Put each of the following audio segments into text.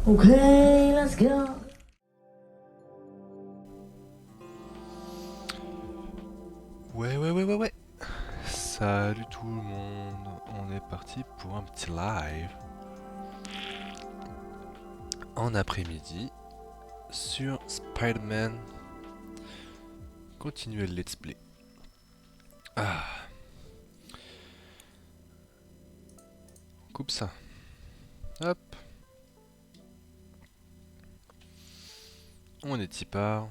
Okay, let's go. Ouais. Salut tout le monde, on est parti pour un petit live en après-midi sur Spider-Man. Continuez le let's play. Ah. On coupe ça. Hop. On est y part.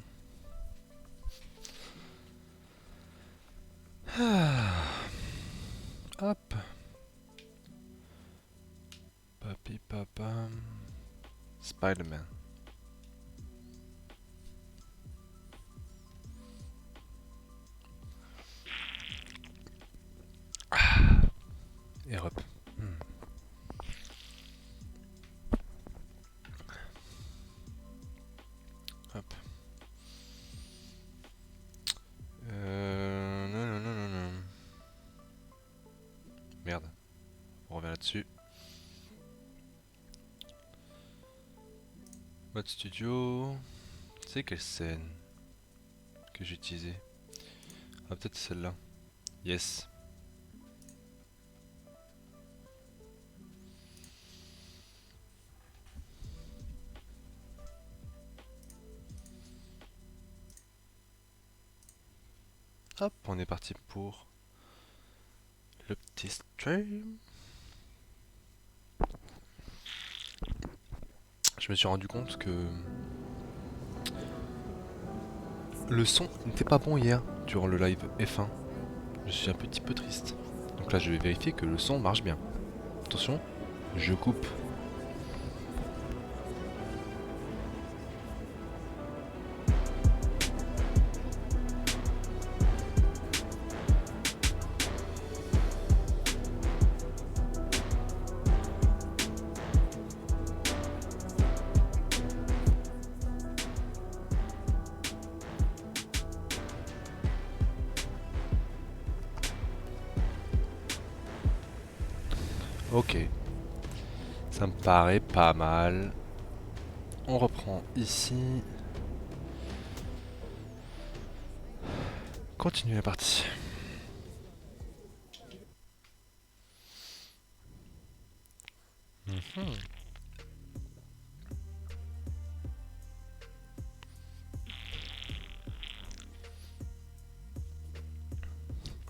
Ah. Hop. Papi papa. Spider-Man. Et hop. Hop. Non. Merde. On revient là-dessus. Mode studio. C'est quelle scène que j'ai utilisée? Ah, peut-être celle-là. Yes. Hop, on est parti pour le petit stream. Je me suis rendu compte que le son n'était pas bon hier durant le live F1. Je suis un petit peu triste. Donc là, je vais vérifier que le son marche bien. Attention, je coupe. Ok. Ça me paraît pas mal. On reprend ici. Continue la partie.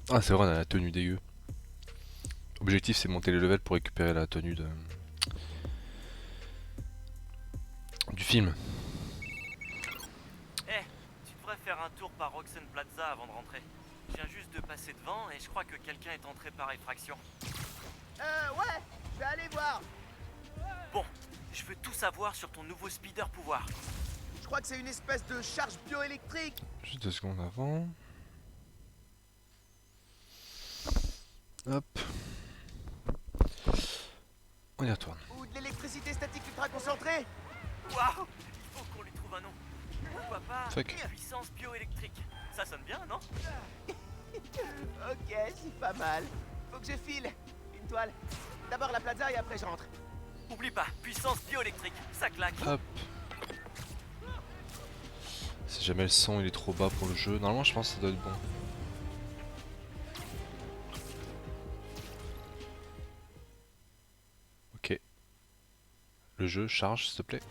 Ah, c'est vrai, on a la tenue dégueu. Objectif, c'est monter les levels pour récupérer la tenue du film. Tu devrais faire un tour par Roxanne Plaza avant de rentrer. Je viens juste de passer devant et je crois que quelqu'un est entré par effraction. Ouais, je vais aller voir. Bon, je veux tout savoir sur ton nouveau speeder pouvoir. Je crois que c'est une espèce de charge bioélectrique. Juste 2 secondes avant. Hop. On y retourne. Ou de l'électricité statique ultra concentrée. Waouh! Il faut qu'on lui trouve un nom. Pourquoi pas Fuck. puissance bioélectrique? Ça sonne bien, non? Ok, c'est pas mal. Faut que je file. Une toile. D'abord la plaza et après je rentre. Oublie pas, puissance bioélectrique, ça claque. Hop. Si jamais le son il est trop bas pour le jeu, normalement je pense que ça doit être bon. Ok. Le jeu charge s'il te plaît.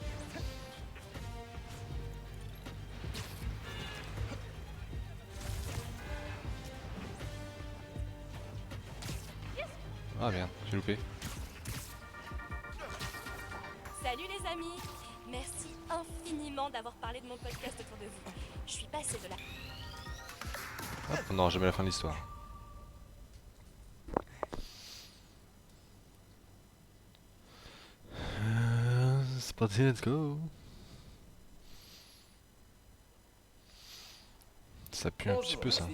Ah merde, j'ai loupé. Salut les amis! Merci infiniment d'avoir parlé de mon podcast autour de vous. Je suis passée de la... Hop, on n'aura jamais la fin de l'histoire. C'est parti, let's go. Ça pue un petit peu ça.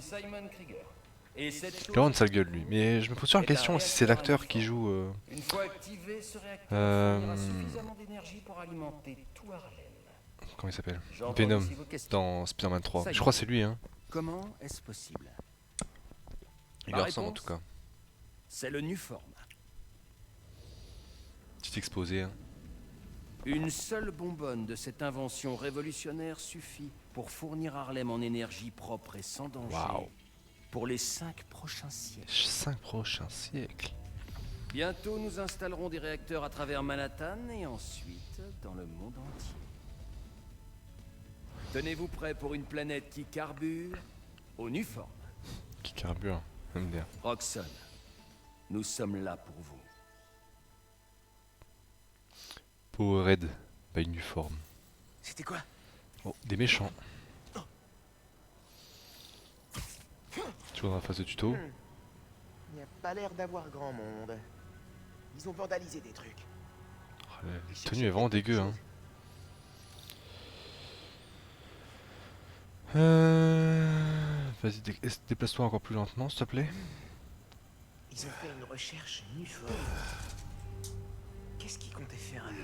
Il a une sale gueule lui. Mais je me pose toujours la question si c'est l'acteur qui joue. Une fois activé, ce réacteur fournira suffisamment d'énergie pour alimenter tout Harlem. Comment il s'appelle? J'entends Venom ici vos questions. dans Spider-Man 3. Ça y Je est. crois que c'est lui hein. Comment est-ce possible? Il La lui ressemble en réponse tout cas. C'est le Nuform. Petit exposé hein. Une seule bonbonne de cette invention révolutionnaire suffit pour fournir Harlem en énergie propre et sans danger. Waouh. Pour les 5 prochains siècles. 5 prochains siècles. Bientôt, nous installerons des réacteurs à travers Manhattan et ensuite dans le monde entier. Tenez-vous prêts pour une planète qui carbure au Nuform. Qui carbure, j'aime bien. Roxxon, nous sommes là pour vous. Powerade by Nuform. C'était quoi? Oh, des méchants. Toujours dans la phase de tuto. Il n'y a pas l'air d'avoir grand monde. Ils ont vandalisé des trucs. Oh, la tenue est vraiment dégueu hein. Vas-y, déplace-toi encore plus lentement s'il te plaît. Ils ont fait une recherche Nuform. Qu'est-ce qu'ils comptaient faire avec?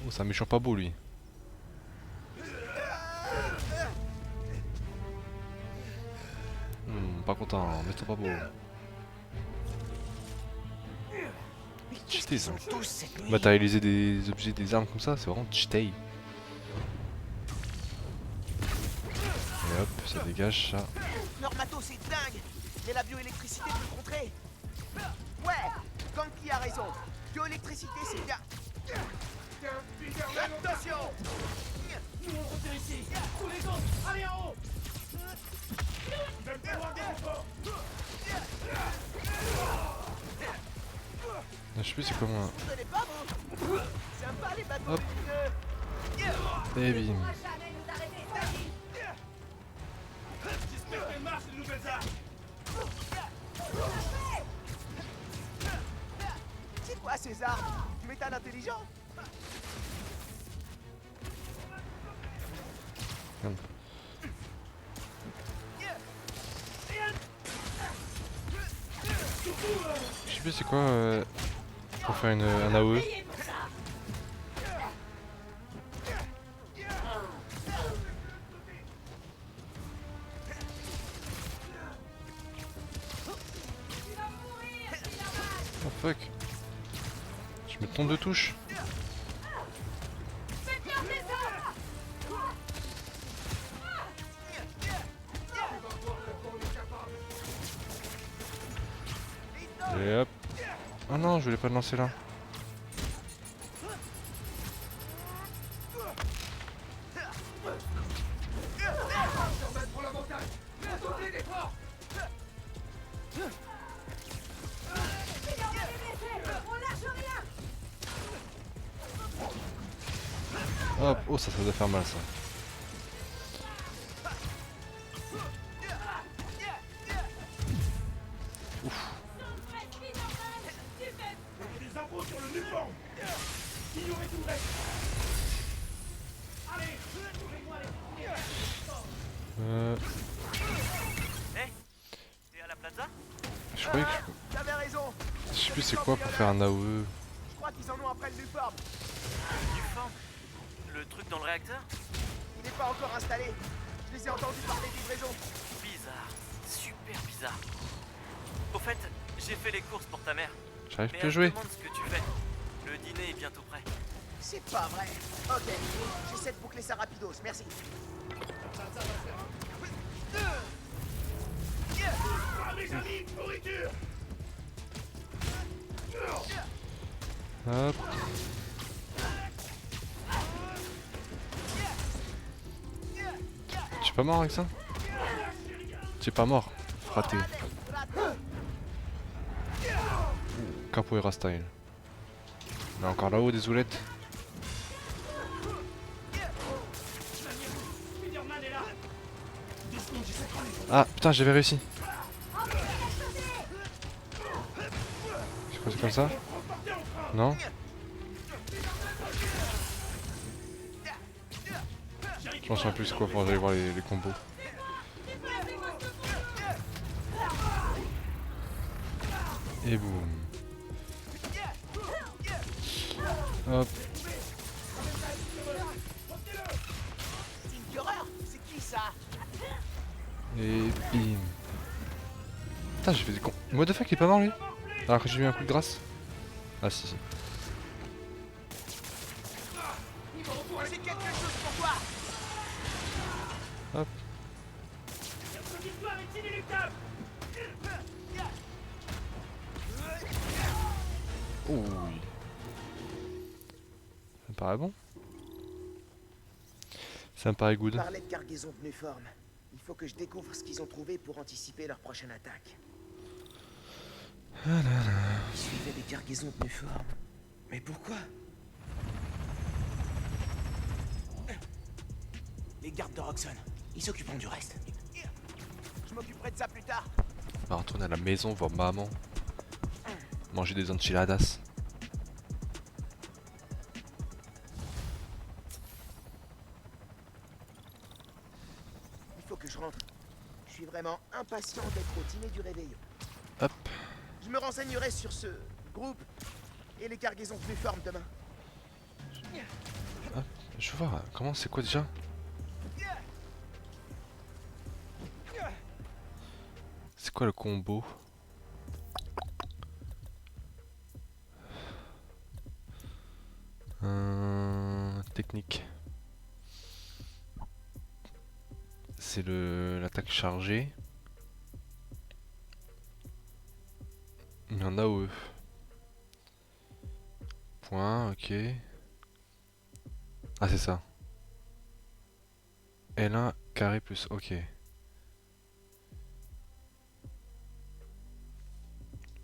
Oh, c'est un méchant pas beau lui. Pas content, mais pas beau. Mais qu'est-ce Cheaté qu'ils ça. sont tous cette nuit? Matérialiser des objets, des armes comme ça, c'est vraiment cheaté. Et hop, ça dégage ça. Leur matos c'est dingue. Mais la bioélectricité peut le contrer. Ouais, Ganki a raison. Bioélectricité c'est bien. Attention. Nous on monte ici. Tous les autres, allez en haut. Il va me falloir des renforts. Je sais plus c'est comment. Vous donnez pas vous? Sympa les bateaux Hop. lumineux. Et bim. J'espère qu'elle marche les nouvelles armes. C'est quoi ces armes? Du métal intelligent? Merde. Je sais plus c'est quoi pour faire un AOE. Oh fuck. Je me trompe de touche. Et hop. Oh non, je voulais pas le lancer là. Hop, oh ça doit faire mal ça. Des infos sur le Nuform. Ignorez tout le reste. Allez, trouvez-moi les... T'es à la plaza? Je croyais que T'avais raison. je sais plus c'est quoi pour faire un AOE. Je crois qu'ils en ont après le Nuform. Nuform? Le truc dans le réacteur? Il n'est pas encore installé. Je les ai entendus parler de livraison. Bizarre. Super bizarre. Au fait, j'ai fait les courses pour ta mère. J'arrive Mais plus à elle jouer. me demande ce que tu fais. Le dîner est bientôt prêt. C'est pas vrai. Ok, j'essaie de boucler ça rapidos, merci. Hop. Tu es pas mort avec ça? Tu es pas mort. Raté. Capoeira style. On est encore là-haut des zoulettes. Ah putain j'avais réussi. C'est quoi, c'est comme ça? Non? Je m'en souviens plus c'est quoi pour aller voir les combos. Et boum. Hop. C'est une horreur. C'est qui ça? Et bim. Putain j'ai fait des cons. What the fuck il est pas mort lui? Alors que j'ai eu un coup de grâce? Ah si si. J'ai quelque chose pour toi. Hop. Oh oui. Ça me paraît bon. Ça me paraît good. Parlait de cargaison de Nuform. Il faut que je découvre ce qu'ils ont trouvé pour anticiper leur prochaine attaque. Ils suivaient des cargaisons de Nuform. Mais pourquoi? Les gardes de Roxxon, ils s'occuperont du reste. Je m'occuperai de ça plus tard. On va retourner à la maison voir maman. Manger des enchiladas. Il faut que je rentre. Je suis vraiment impatient d'être au dîner du réveillon. Hop. Je me renseignerai sur ce groupe et les cargaisons de Nuform demain. Je veux voir comment c'est quoi déjà. C'est quoi le combo? Technique. C'est l'attaque chargée. Mais en AOE. Point, ok. Ah c'est ça. L1 carré plus, ok.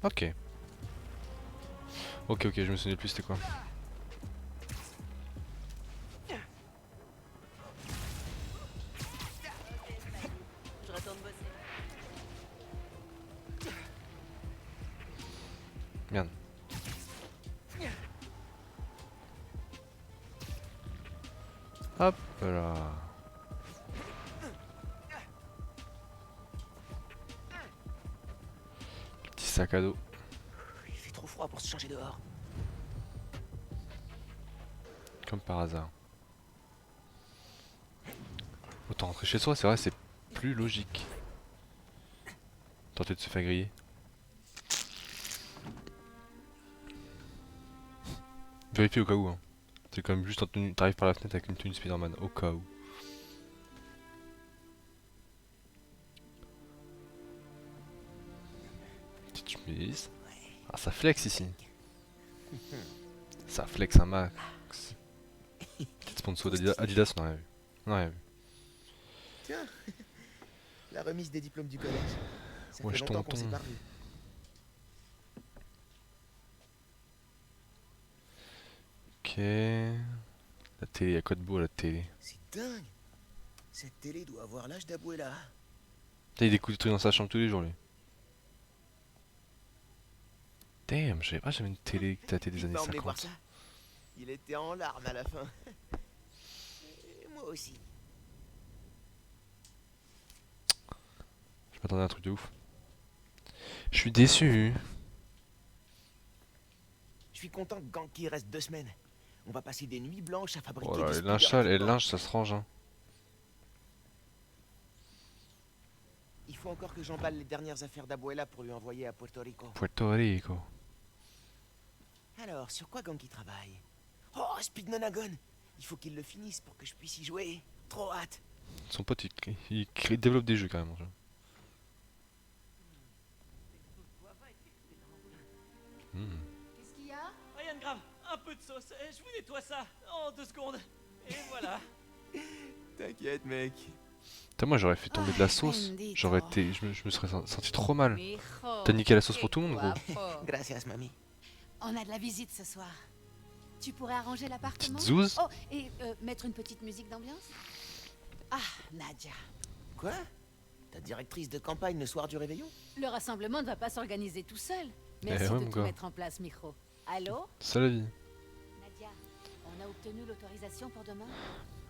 Ok. Ok, je me souviens plus c'était quoi. Je retourne bosser. Merde. Hop là. Petit sac à dos. Il fait trop froid pour se changer dehors. Comme par hasard. Autant rentrer chez soi, c'est vrai, c'est plus logique. Tenter de se faire griller. Vérifie au cas où. Hein. C'est quand même juste en tenue. T'arrives par la fenêtre avec une tenue Spider-Man, au cas où. Petite chemise. Ah, ça flex ici. Ça flex un max. Petite sponsor d'Adidas, on a rien vu. On a rien vu. Tiens, la remise des diplômes du collège. Ça Wesh, fait longtemps qu'on tonton. s'est pas revus. Ok. La télé, y'a quoi de beau à la télé? C'est dingue. Cette télé doit avoir l'âge d'Abuela. Il découvre des trucs dans sa chambre tous les jours lui. Damn, je savais pas j'avais une télé qui datait des Il années m'a emmené voir 50. ça. Il était en larmes à la fin. Et moi aussi. Je m'attendais à un truc de ouf. Je suis déçu. Je suis content que Ganki reste 2 semaines. On va passer des nuits blanches à fabriquer Oh là, des les speeders linges sales et le équipements. linge, ça se range. Hein. Il faut encore que j'emballe les dernières affaires d'Abuela pour lui envoyer à Puerto Rico. Puerto Rico. Alors, sur quoi Ganki travaille? Oh, Speed Nonagon! Il faut qu'il le finisse pour que je puisse y jouer. Trop hâte! Son pote, il développe des jeux carrément. Qu'est-ce qu'il y a? Rien de grave, un peu de sauce. Je vous nettoie ça en 2 secondes. Et voilà. T'inquiète, mec. Putain, moi j'aurais fait tomber de la sauce. J'aurais été. Je me serais senti trop mal. T'as niqué la sauce pour tout le monde, gros. Gracias, mamie. On a de la visite ce soir. Tu pourrais arranger l'appartement? Petite zouze. Oh, et mettre une petite musique d'ambiance? Ah, Nadia. Quoi? Ta directrice de campagne le soir du réveillon? Le rassemblement ne va pas s'organiser tout seul. Eh Merci ouais, de mon tout gars. mettre en place, Micro. Allô? C'est la vie. Nadia, on a obtenu l'autorisation pour demain?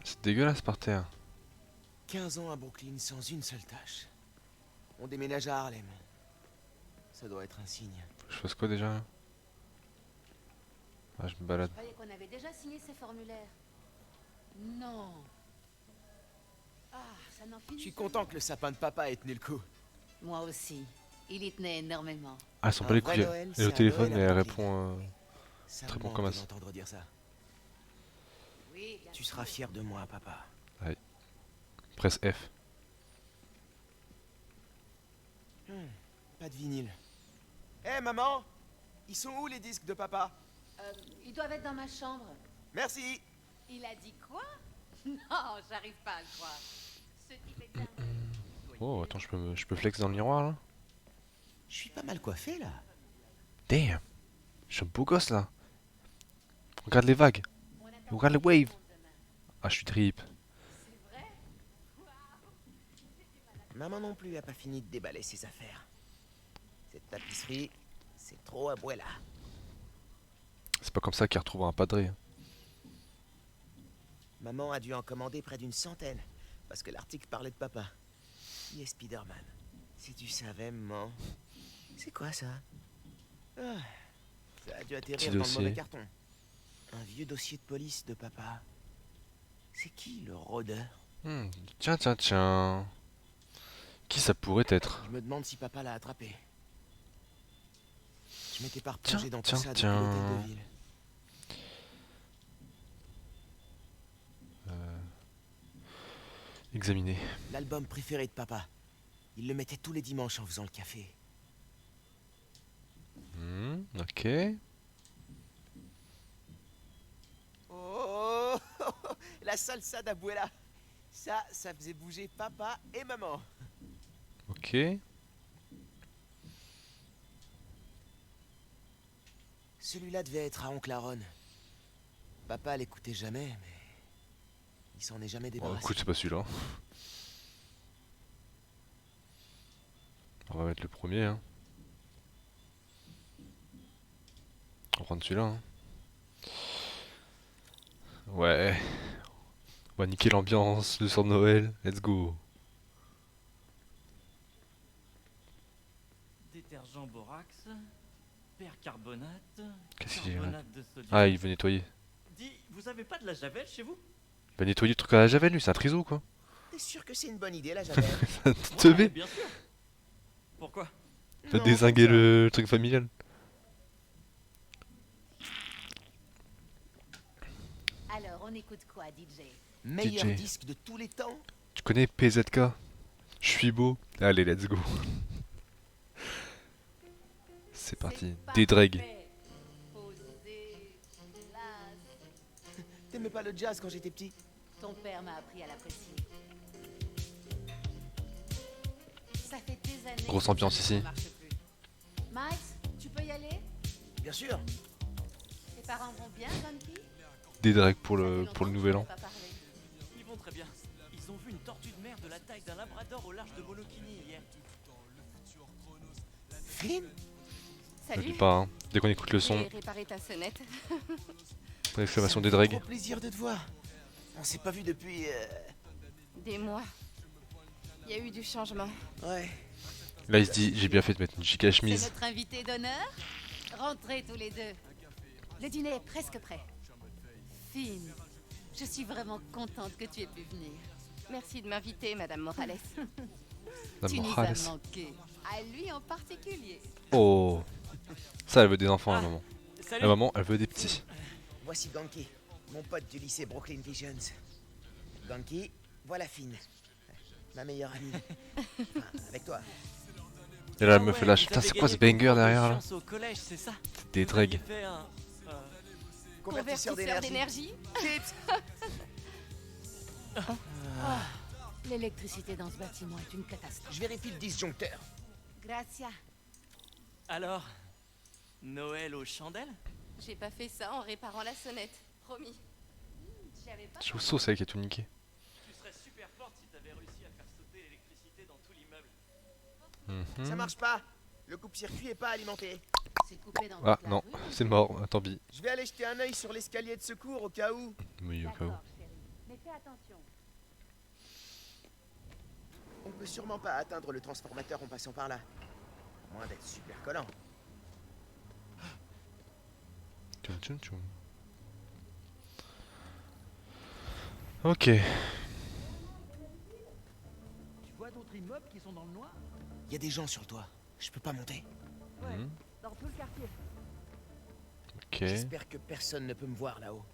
C'est dégueulasse par terre. 15 ans à Brooklyn sans une seule tâche. On déménage à Harlem. Ça doit être un signe. Faut que je fasse quoi déjà là? Ah, je me balade. Je croyais qu'on avait déjà signé ces formulaires. Non. Ah, ça n'en finit Je suis pas. content que le sapin de papa ait tenu le coup. Moi aussi. Il y tenait énormément. Ah, elle s'en Un bat les vrai couilles. Noël, Elle est c'est au un téléphone et Noël à elle Brooklyn. répond. Ça Très me bon manque comme de as. d'entendre dire ça. Oui, bien Tu sûr. seras fier de moi, papa. Presse F. Pas de vinyle. Hé, maman! Ils sont où les disques de papa? Ils doivent être dans ma chambre. Merci! Il a dit quoi? Non, j'arrive pas à le croire. Ce type est dingue. Oh, attends, je peux flex dans le miroir là? Je suis pas mal coiffé, là. Damn! Je suis un beau gosse là. Regarde les vagues. Regarde les waves. Ah, je suis trip. Maman non plus a pas fini de déballer ses affaires. Cette tapisserie, c'est trop Abuela. C'est pas comme ça qu'il retrouve un padré. Maman a dû en commander près d'une centaine, parce que l'article parlait de papa. Qui est Spider-Man? Si tu savais, maman. C'est quoi ça? Ah, ça a dû atterrir Petit dans le dossier. mauvais carton. Un vieux dossier de police de papa. C'est qui le rôdeur? Tiens, tiens, tiens. Qui ça pourrait être? Je me demande si papa l'a attrapé. Je m'étais pas Tiens, replongé dans tout tiens, ça depuis tiens. l'hôtel de ville. Examiner. L'album préféré de papa. Il le mettait tous les dimanches en faisant le café. Ok. Oh, la salsa d'Abuela. Ça faisait bouger papa et maman. Ok. Celui-là devait être à Oncle Aaron. Papa l'écoutait jamais, mais il s'en est jamais Oh, débarrassé. écoute, c'est pas celui-là. On va mettre le premier. Hein. On va prendre celui-là. Hein. Ouais. On va niquer l'ambiance, le soir de Noël. Let's go. Détergent borax, percarbonate, Qu'est-ce qu'il y a là? carbonate de sodium. Ah, il veut nettoyer. Dis, vous avez pas de la javel chez vous? Il va nettoyer le truc à la javel, lui, c'est un triso quoi. T'es sûr que c'est une bonne idée, la javel? Te Ouais, mets. bien sûr. Pourquoi? Il va Non, dézinguer comme ça. le truc familial. Alors, on écoute quoi, DJ? Meilleur DJ. disque de tous les temps? Tu connais PZK? Je suis beau. Allez, let's go. C'est parti. Dédrague. Parfait. Posé, classe. T'aimais pas le jazz quand j'étais petit? Ton père m'a appris à l'apprécier. Ça fait des années. Grosse que ambiance ça ici. ne marche plus. Max, tu peux y aller? Bien sûr. Tes parents vont bien, Gunky? Dédrague pour le nouvel an. Ils vont très bien. Ils ont vu une tortue de mer de la taille d'un labrador au large de Molokini hier. Finn? N'oublie pas, hein. Dès qu'on écoute le son, Réparer ta sonnette. point d'exclamation Ça me fait Dédrague. trop plaisir de te voir. On s'est pas vu depuis... Des mois. Il y a eu du changement. Ouais. Là il se dit j'ai bien fait de mettre une giga C'est chemise. notre invité d'honneur. Rentrez tous les deux. Le dîner est presque prêt. Finn, je suis vraiment contente que tu aies pu venir. Merci de m'inviter, Madame Morales. La Tu nous Morales. as manqué. À lui en particulier. Oh. Ça elle veut des enfants la maman. Salut. La maman elle veut des petits. Voici Ganki, mon pote du lycée Brooklyn Visions. Ganki, voilà Finn. Ma meilleure amie. Enfin, avec toi. Et là elle Ah me ouais, fait lâche. vous Putain avez c'est quoi ce gagné le banger concours de derrière là? sciences au collège, c'est ça? Des Vous aviez dregs. fait un, Convertisseur d'énergie. Chips. L'électricité dans ce bâtiment est une catastrophe. Je vérifie le disjoncteur. Gracias. Alors, Noël aux chandelles? J'ai pas fait ça en réparant la sonnette. Promis. J'avais pas. Je suis sauce avec qui a tout niqué. Tu serais super forte si t'avais réussi à faire sauter l'électricité dans tout l'immeuble. Ça marche pas. Le coupe-circuit est pas alimenté. C'est coupé dans Ah toute la non, rue. c'est mort, tant pis. Je vais aller jeter un œil sur l'escalier de secours au cas où. Oui, au cas où. D'accord, chérie. Mais fais attention. On peut sûrement pas atteindre le transformateur en passant par là. À moins d'être super collant. Tchoum, tchoum, tchoum. Ok. Tu vois d'autres immeubles qui sont dans le noir? Il y a des gens sur le toit. Je peux pas monter. Mhm. Dans tout le quartier. Ok. J'espère que personne ne peut me voir là-haut.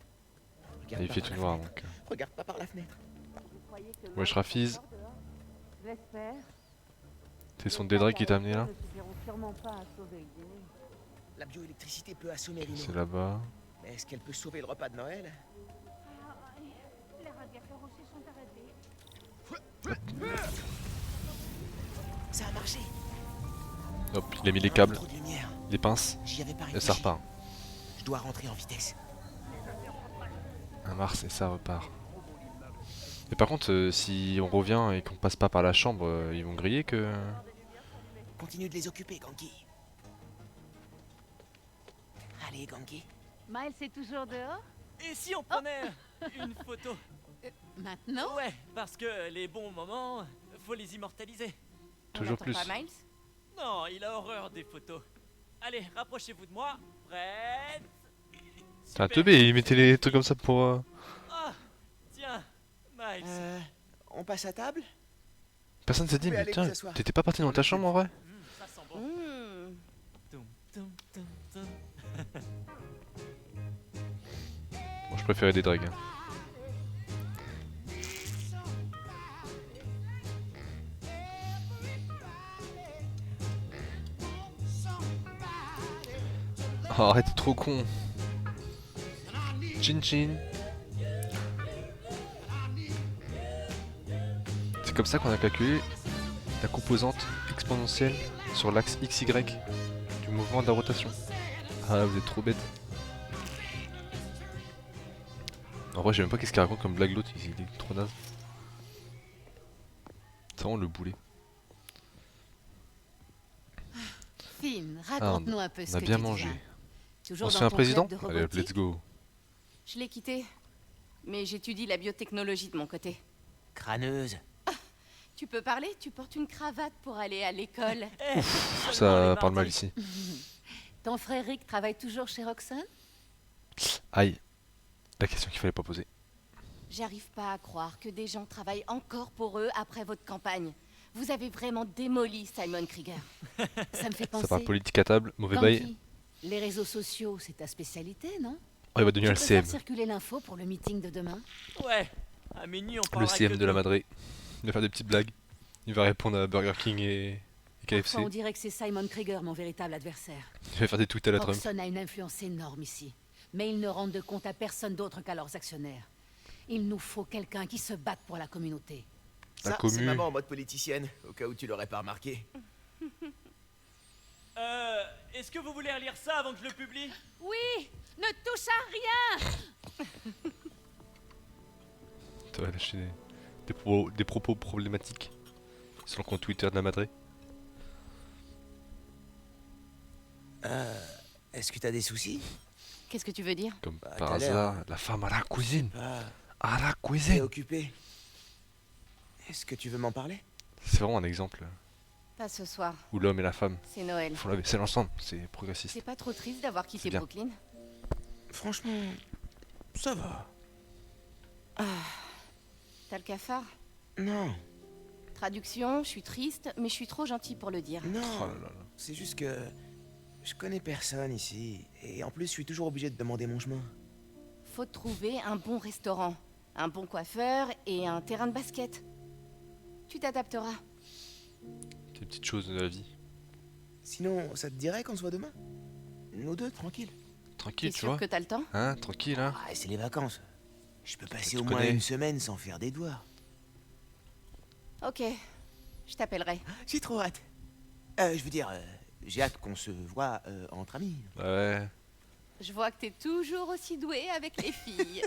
Regarde Il pas fait par tout la noir fenêtre. donc. Regarde pas par la fenêtre. Wesh Rafiz, Je l'espère. c'est son dédreg qui t'a amené là? La bioélectricité peut assommer Rino. C'est là-bas. Mais est-ce qu'elle peut sauver le repas de Noël? Les radiateurs aussi sont arrêtés. Ça a marché. Hop, il a mis les câbles, Trop de lumière. les pinces, J'y avais pas et réfléchi. ça repart. Je dois rentrer en vitesse. Un Mars et ça repart. Et par contre, si on revient et qu'on passe pas par la chambre, ils vont griller que... Continue de les occuper, Ganki. Allez, Ganki. Miles est toujours dehors? Et si on prenait une photo? Maintenant? Ouais, parce que les bons moments, faut les immortaliser. Toujours On plus. attend pas Miles? Non, il a horreur des photos. Allez, rapprochez-vous de moi. Prête? C'est un Super. teubé, il mettait les trucs comme ça pour... Ah, tiens, Miles. On passe à table? Personne s'est dit, pouvez mais aller tiens, vous asseoir. t'étais pas parti dans ta chambre en vrai? Ça sent bon. Mmh. Toum, toum, toum, toum. Bon, je préférais des drags. Hein. Oh, arrête, t'es trop con. Chin chin. C'est comme ça qu'on a calculé la composante exponentielle sur l'axe XY du mouvement de la rotation. Ah, vous êtes trop bête. En vrai, je sais même pas qu'est-ce qu'il raconte comme blague l'autre, il est trop naze. C'est vraiment le boulet. Finn, raconte-nous un peu ce On a que bien tu mangé. deviens. Toujours On se dans fait un ton président? club de Allez hop, robotique? let's go. Je l'ai quitté. Mais j'étudie la biotechnologie de mon côté. Crâneuse. Tu peux parler? Tu portes une cravate pour aller à l'école. Eh, Pff, seulement ça les parle mal mardis. ici. Ton frère Rick travaille toujours chez Roxanne? Aïe. La question qu'il fallait pas poser. J'arrive pas à croire que des gens travaillent encore pour eux après votre campagne. Vous avez vraiment démoli Simon Krieger. Ça me fait Ça penser. parle politique à table, mauvais bail. Ganki, les réseaux sociaux, c'est ta spécialité, non? Oh, il va devenir Tu le peux CM. faire circuler l'info pour le meeting de demain? Ouais, à minuit on Le parlera CM que de la nous. Madré. Il va faire des petites blagues. Il va répondre à Burger King et KFC. Parfois, on dirait que c'est Simon Krieger, mon véritable adversaire. Il va faire des tweets à la Trump. Roxanne a une influence énorme ici. Mais ils ne rendent de compte à personne d'autre qu'à leurs actionnaires. Il nous faut quelqu'un qui se batte pour la communauté. La Ça, commu. c'est maman en mode politicienne, au cas où tu l'aurais pas remarqué. Est-ce que vous voulez relire ça avant que je le publie? Oui! Ne touche à rien! Tu vas lâcher des propos problématiques sur le compte Twitter de la Madré. Est-ce que t'as des soucis? Qu'est-ce que tu veux dire? Comme Bah, par t'as l'air- hasard, la femme à la cuisine. Ah, À la t'es cuisine. occupé. Est-ce que tu veux m'en parler? C'est vraiment un exemple. Pas ce soir, Où l'homme et la femme c'est Noël. font la vaisselle ensemble, c'est progressiste. C'est pas trop triste d'avoir C'est quitté bien. Brooklyn? Franchement, ça va. T'as le cafard? Non, Traduction, je suis triste, mais je suis trop gentil pour le dire. Oh non. là là là. C'est juste que je connais personne ici. Et en plus, je suis toujours obligé de demander mon chemin. Faut trouver un bon restaurant, un bon coiffeur et un terrain de basket. Tu t'adapteras. Des petites choses de la vie. Sinon, ça te dirait qu'on se voit demain? Nous deux, tranquille. Tranquille, T'es tu sûr vois. que t'as le temps? Hein, tranquille, hein. Ah, c'est les vacances. Je peux passer tu au moins connais. une semaine sans faire des doigts. Ok, je t'appellerai. J'ai trop hâte. Je veux dire, j'ai hâte qu'on se voit entre amis. Ouais. Je vois que t'es toujours aussi doué avec les filles.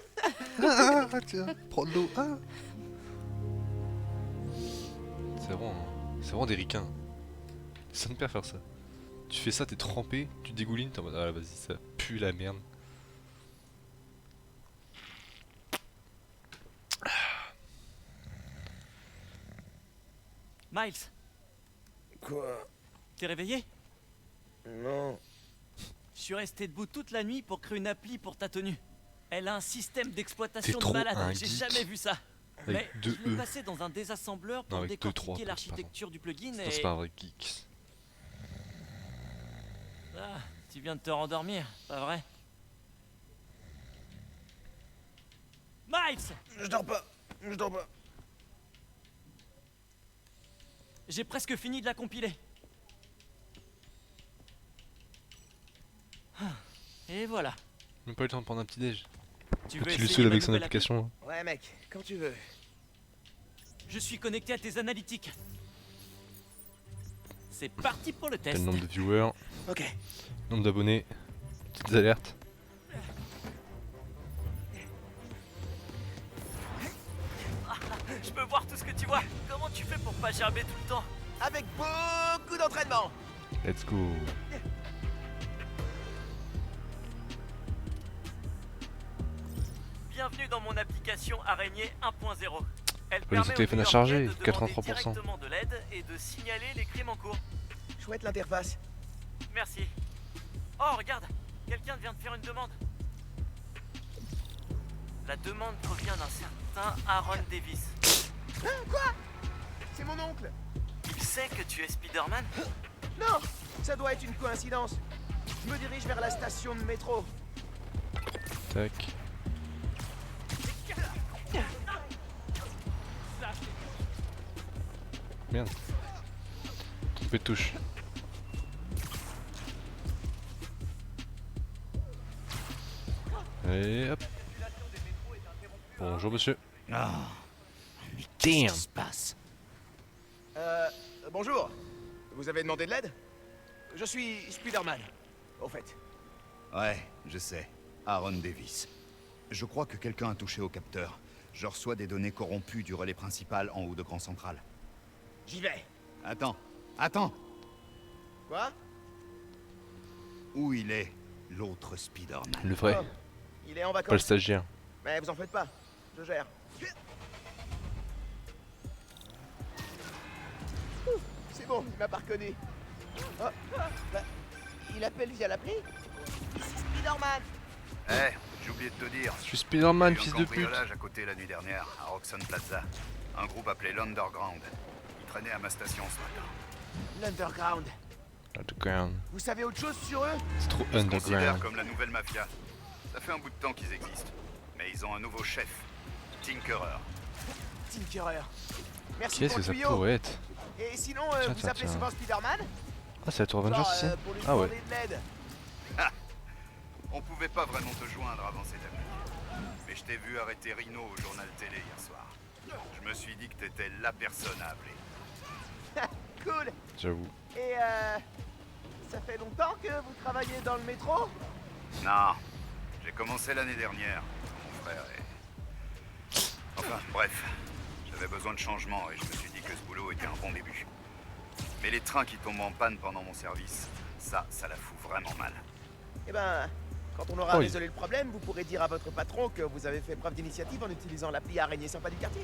Ah, tiens, prends de l'eau. Ah. C'est vraiment des ricains. Ça me perd faire ça. Tu fais ça, t'es trempé, tu dégoulines, t'es en mode ah vas-y, ça pue la merde. Miles, Quoi? t'es réveillé? Non. Je suis resté debout toute la nuit pour créer une appli pour ta tenue. Elle a un système T'es d'exploitation de trop malade, un j'ai geek. jamais vu ça. Avec Mais deux je l'ai E. passé dans un désassembleur pour avec deux, trois, décortiquer pardon. l'architecture du plugin Non, et... c'est pas un vrai geek. Ah, tu viens de te rendormir, pas vrai? Miles! Je dors pas. Je dors pas. J'ai presque fini de la compiler. Ah, et voilà. Même pas eu le temps de prendre un petit déj. Tu Quand veux il le essayer saoule ma avec son nouvelle application. Ouais, mec, quand tu veux. appli? Je suis connecté à tes analytiques. C'est parti pour le T'as test. le nombre de viewers, Ok. nombre d'abonnés, petites alertes. Je peux voir tout ce que tu vois. Comment tu fais pour pas gerber tout le temps? Avec beaucoup d'entraînement. Let's go. Bienvenue dans mon application Araignée 1.0. Elle Ils ont permet aux téléphone à New-Yorkais charger, de demander 83%. directement de l'aide et de signaler les crimes en cours. Chouette l'interface. Merci. Oh, regarde, quelqu'un vient de faire une demande. La demande provient d'un certain Aaron Davis. C'est mon oncle. Il sait que tu es Spider-Man? Non, ça doit être une coïncidence. Je me dirige vers la station de métro. Tac. Merde. Trompé de touche. Et hop. Bonjour monsieur. Qu'est-ce qui se passe? Bonjour. Vous avez demandé de l'aide? Je suis Spider-Man, au fait. Ouais, je sais. Aaron Davis. Je crois que quelqu'un a touché au capteur. Je reçois des données corrompues du relais principal en haut de Grand Central. J'y vais. Attends. Quoi? Où il est, l'autre Spider-Man? Le vrai, Oh, il est en pas le vacances. stagiaire. Mais vous en faites pas. Je gère. Ouh, c'est bon, il m'a pas reconnu. Oh, bah, il appelle via l'appli? Ici Spider-Man. Eh, j'ai oublié de te dire. Je suis Spider-Man, Il y a eu fils un de pute. cambriolage à côté la nuit dernière, à Roxxon Plaza. Un groupe appelé l'Underground. Il traînait à ma station ce matin. L'Underground. Underground. Vous savez autre chose sur eux? C'est trop Ils se considèrent underground. comme la nouvelle mafia. Ça fait un bout de temps qu'ils existent. Mais ils ont un nouveau chef, Tinkerer. Tinkerer. Merci Qu'est-ce pour que le ça tuyau. pourrait être? Et sinon, Tiens, vous tiens, appelez tiens. souvent Spider-Man? Ah, c'est la Tour Avengers Genre, ici? pour lui Ah demander ouais. de l'aide. On pouvait pas vraiment te joindre avant cette année. Mais je t'ai vu arrêter Rhino au journal télé hier soir. Je me suis dit que t'étais la personne à appeler. Cool. J'avoue. Et ça fait longtemps que vous travaillez dans le métro? Non, j'ai commencé l'année dernière. Mon frère est... Enfin, bref. J'avais besoin de changement et je me suis dit que ce boulot était un bon début. Mais les trains qui tombent en panne pendant mon service, ça la fout vraiment mal. Eh ben, quand on aura Oui. résolu le problème, vous pourrez dire à votre patron que vous avez fait preuve d'initiative en utilisant l'appli araignée sympa du quartier.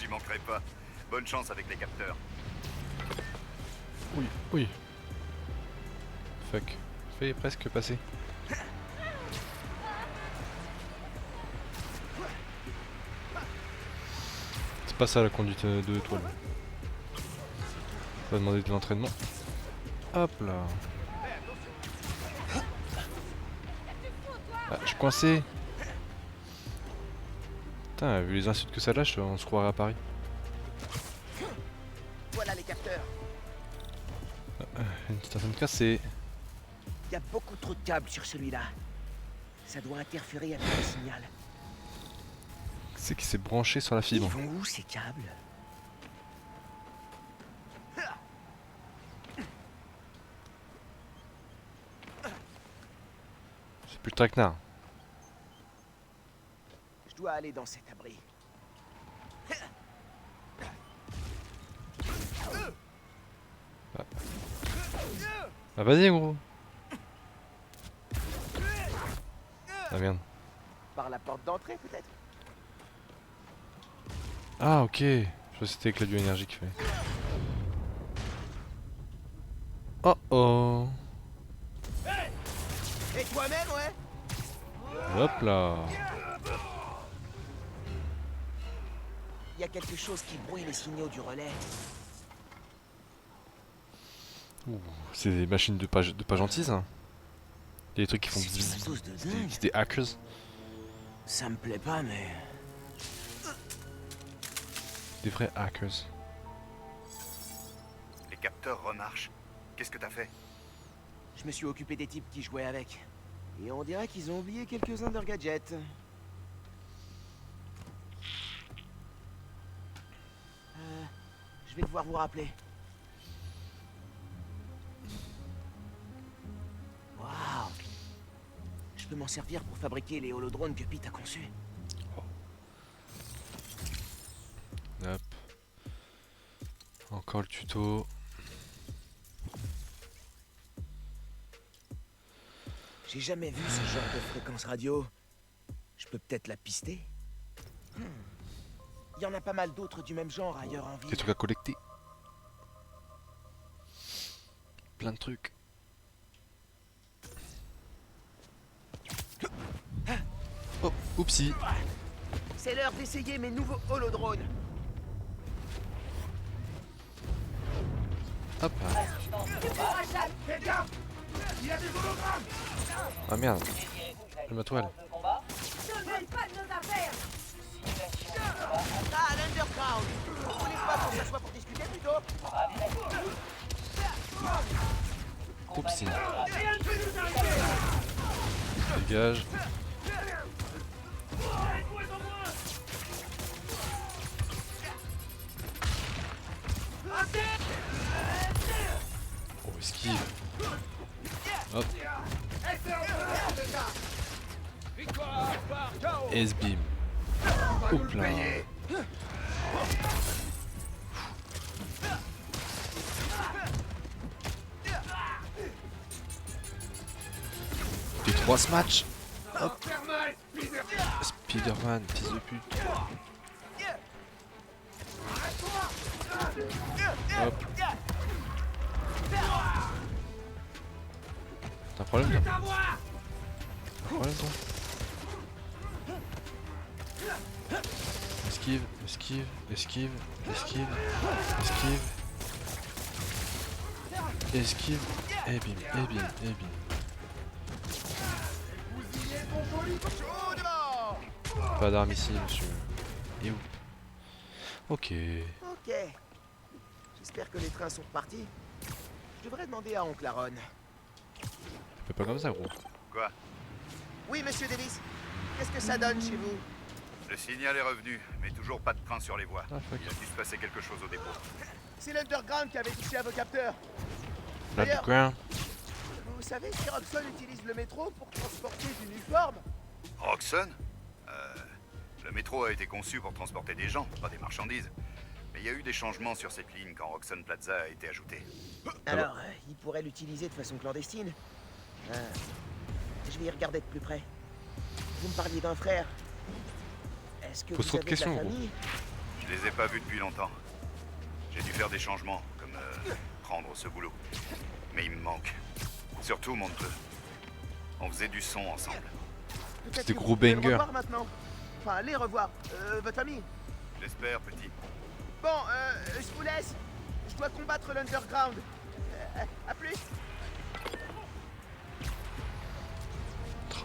J'y manquerai pas. Bonne chance avec les capteurs. Oui, oui. Fuck. Fait presque passer. C'est pas ça la conduite de toile. Ça va demander de l'entraînement. Hop là. Ah, je suis coincé. Putain, vu les insultes que ça lâche, on se croirait à Paris. Voilà les capteurs. Une petite antenne cassée. Il y a beaucoup trop de câbles sur celui-là. Ça doit interférer avec le signal. C'est qui s'est branché sur la Ils fibre. vont où ces câbles? C'est plus le traquenard. Je dois aller dans cet abri. Ah vas-y gros. Ah merde. Par la porte d'entrée peut-être? Ah ok. Je crois que c'était avec la bioénergie qu'il fait. Oh oh. Et toi-même, ouais? Hop là. Il y a quelque chose qui brouille les signaux du relais. Ouh, c'est des machines de pas gentilles ça. Il y a des trucs qui font C'est bzzz, quelque chose de c'est dingue. des hackers. Ça me plaît pas, mais... Des vrais hackers. Les capteurs remarchent. Qu'est-ce que t'as fait? Je me suis occupé des types qui jouaient avec. Et on dirait qu'ils ont oublié quelques-uns de leurs gadgets. Je vais devoir vous rappeler. Waouh! Je peux m'en servir pour fabriquer les holodrones que Pete a conçus. Hop. Encore le tuto. J'ai jamais vu ce genre de fréquence radio. Je peux peut-être la pister? Il y en a pas mal d'autres du même genre ailleurs en Des ville. trucs à collecter. Plein de trucs. Oh, oupsie. C'est l'heure d'essayer mes nouveaux holodrones. Hop là. Ah merde. J'ai ma toile. Ah, l'Underground! Vous voulez pas qu'on s'assoie pour discuter plutôt? Oupsie. Dégage. Oh, esquive. Hop. S-beam. Hop là. P3 ce match. Hop. Spider-Man, fils de pute. Hop. T'as un problème toi? T'as un problème toi? Esquive, esquive, esquive, esquive, esquive. Esquive, et bim, et bim, et bim. Pas d'armes ici, monsieur. Et où? Ok. Ok. J'espère que les trains sont repartis. Je devrais demander à Oncle Aaron. Fais pas comme ça, gros. Quoi? Oui, monsieur Davis. Qu'est-ce que ça donne chez vous? Le signal est revenu, mais toujours pas de train sur les voies. Ah, fuck. Il a dû se passer quelque chose au dépôt. C'est l'Underground qui avait touché à vos capteurs. Là, du coin. Vous savez si Roxxon utilise le métro pour transporter du uniforme? Roxxon? Le métro a été conçu pour transporter des gens, pas des marchandises. Mais il y a eu des changements sur cette ligne quand Roxxon Plaza a été ajouté. Alors, il pourrait l'utiliser de façon clandestine. Je vais y regarder de plus près. Vous me parliez d'un frère. Est-ce que Pose vous trop de avez questions, de la gros. famille? Je les ai pas vus depuis longtemps. J'ai dû faire des changements, comme prendre ce boulot. Mais il me manque. Surtout mon neveu. On faisait du son ensemble. Peut-être C'était que gros vous pouvez le banger. revoir maintenant. Enfin, les revoir. Votre famille. J'espère, petit. Bon, je vous laisse. Je dois combattre l'Underground. À plus.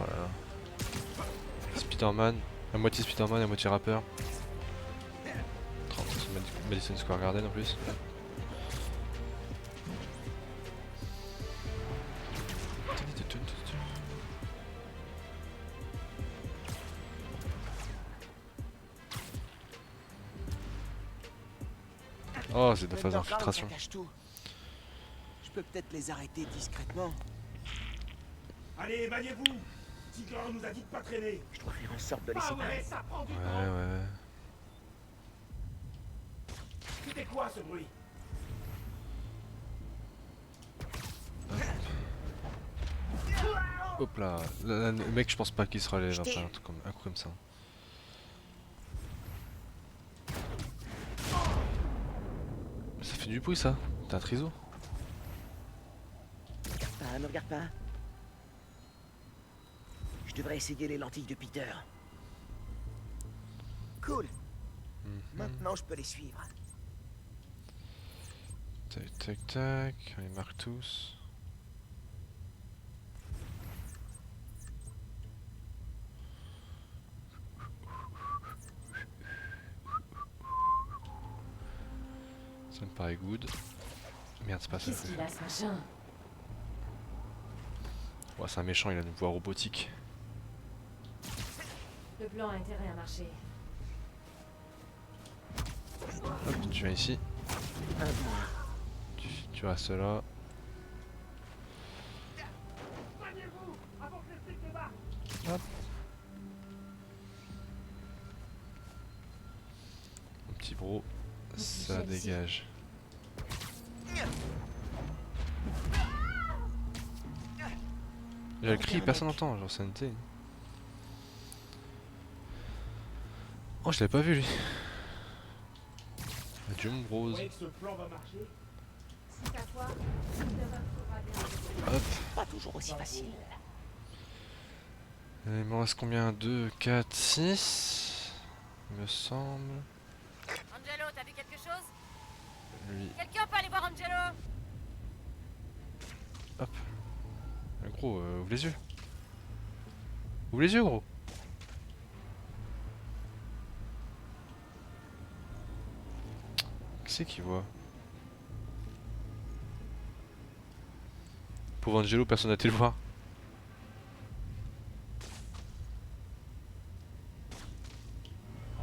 Oh là là. Spider-Man, à moitié Spider-Man, à moitié rappeur. 30 sur Madison Square Garden en plus. Oh, c'est de la phase L'Underground, d'infiltration. ça cache tout. Je peux peut-être les arrêter discrètement. Allez, éloignez-vous. Tigor nous a dit de pas traîner. Je dois faire en sorte de les Ah séparer. ouais, ça prend du Ouais, temps. ouais. C'était quoi ce bruit? Hop là. Le mec, je pense pas qu'il se relève Je t'ai- après un coup comme ça. Ça fait du bruit ça. T'as un triso. Ne regarde pas. Je devrais essayer les lentilles de Peter. Cool. Maintenant, je peux les suivre. Tac tac tac. On les marque tous. Ça me paraît good. Merde, c'est pas ça. Qu'est-ce qu'il a, ce machin? Ouais, c'est un méchant, il a une voix robotique. Le plan a intérêt à marcher. Hop, tu viens ici. Tu restes là. Hop. Mon petit bro, ça dégage. Il a le cri, personne n'entend, genre sanité. Oh, je l'avais pas vu lui. Adieu mon Vous rose. croyez que ce plan va marcher? Hop. Pas toujours aussi facile. Il m'en reste combien? 2, 4, 6 il me semble. Angelo, t'as vu quelque chose? Lui. Quelqu'un peut aller voir Angelo? Hop. Gros, ouvre les yeux. Ouvre les yeux, gros. Qui c'est qui voit? Pauvre Angelo, personne n'a été le voir.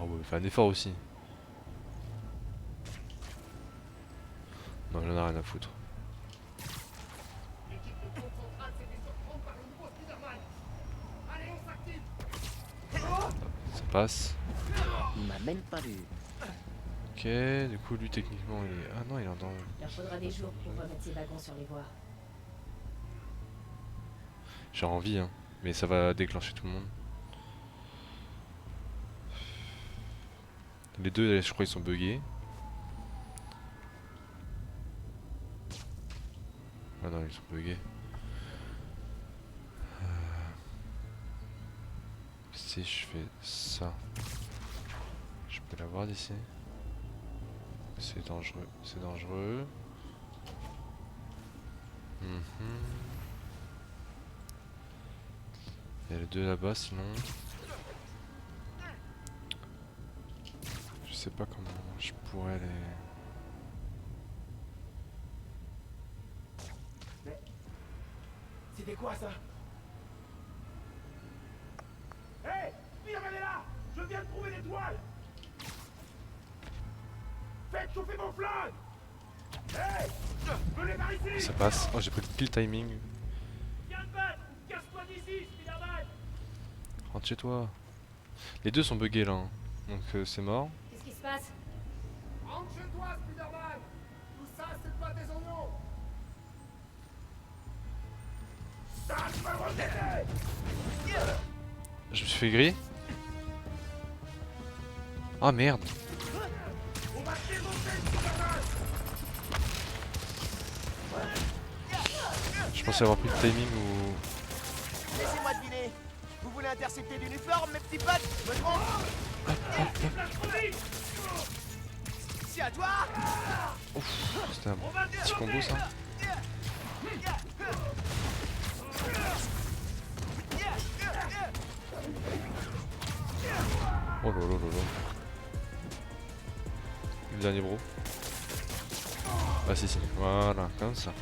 Oh ouais, fais un effort aussi. Non, j'en ai rien à foutre. Ça passe. Il m'a même pas vu. Ok, du coup lui techniquement il est... Ah non, il est en danger. Il leur faudra des jours pour remettre ces wagons sur les voies. J'ai envie hein, mais ça va déclencher tout le monde. Les deux je crois ils sont buggés. Ah non ils sont buggés. Si je fais ça, je peux l'avoir d'ici. C'est dangereux, c'est dangereux. Il y a les deux là-bas sinon. Je sais pas comment je pourrais les... C'était quoi ça? Hé! Spider-Man est là! Je viens de trouver l'étoile! Faites chauffer vos flingues! Hé! Venez par ici! Ça passe. Oh j'ai pris pile timing. Viens te battre! Casse-toi d'ici, Spider-Man! Rentre chez toi. Les deux sont buggés là. Hein. Donc c'est mort. Qu'est-ce qui se passe? Rentre chez toi, Spider-Man! Tout ça, c'est pas des oignons! Ça, tu vas le regretter! Je me suis fait griller. Ah merde. On va démonter Spider-Man! pensais avoir pris le timing ou... Laissez-moi deviner. Vous voulez intercepter l'uniforme, mes petits potes? Je me trompe? C'est à toi. Ouf, c'était un petit combo ça. Oh là là là là. Le dernier bro. Ah si si, voilà, comme ça.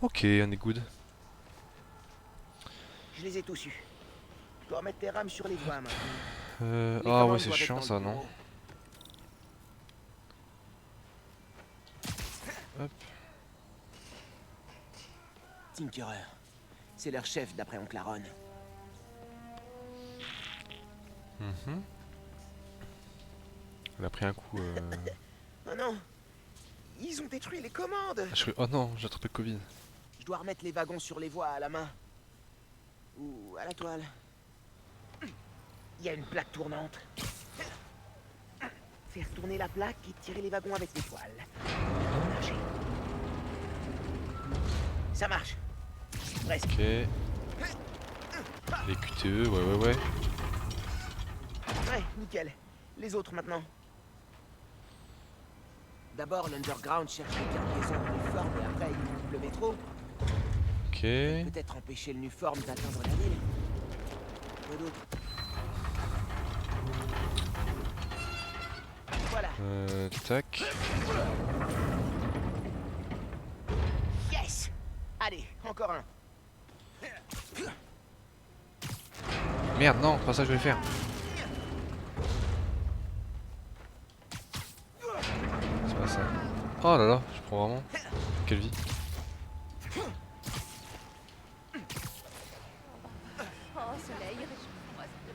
Ok, on est good. Je les ai tous eus. Je dois remettre tes rames sur les voies maintenant. Ah commandes ouais, c'est doivent être chiant dans ça, le non? bureau. Hop. Tinkerer. C'est leur chef d'après Oncle Aaron. Mhm. Elle a pris un coup. Oh non. Ils ont détruit les commandes. Oh non, j'ai attrapé le Covid. Je dois remettre les wagons sur les voies à la main. Ou à la toile. Il y a une plaque tournante. Faire tourner la plaque et tirer les wagons avec les toiles. Ça marche. Presque. Ok. Les QTE, ouais. Ouais, nickel. Les autres maintenant. D'abord, l'Underground cherche les cargaisons uniformes et après, il coupe le métro. Ok. Peut-être empêcher le Nuform d'atteindre la ville. Quoi d'autre? Voilà. Tac. Yes! Allez, encore un. Merde, non, pas ça que je vais faire. C'est pas ça. Oh là là, je prends vraiment. Quelle vie. Oh, soleil, réchauffe-moi, s'il te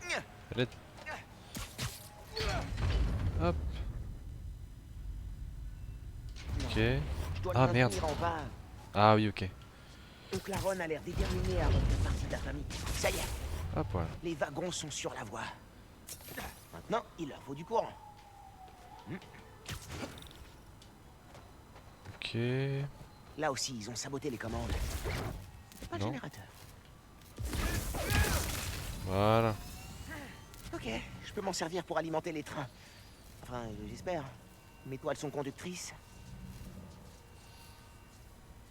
plaît. Elle est... Hop. Ok. Je dois Ah les merde. maintenir en bas. Ah oui, ok. Oncle Aaron a l'air déterminé à refaire partie de la famille. Ça y est, Hop, voilà. les wagons sont sur la voie. Maintenant, il leur faut du courant. Ok. Là aussi, ils ont saboté les commandes. Pas de Non. générateur. Voilà. Ok, je peux m'en servir pour alimenter les trains. Enfin, j'espère. Mes toiles sont conductrices.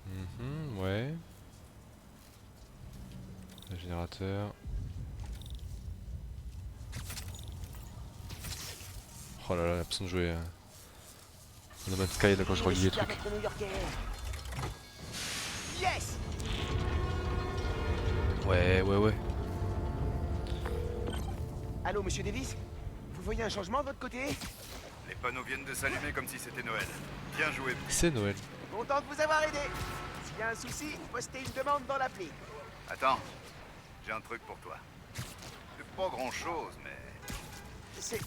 Mhm, ouais. Le générateur. Oh là là, l'impression de jouer No Man's Sky là quand je relis les trucs. Métro new-yorkais. Yes! Ouais. Allô, monsieur Davis? Vous voyez un changement de votre côté? Les panneaux viennent de s'allumer comme si c'était Noël. Bien joué. C'est Noël. Content de vous avoir aidé. S'il y a un souci, postez une demande dans l'appli. Attends, j'ai un truc pour toi. C'est pas grand-chose, mais C'est...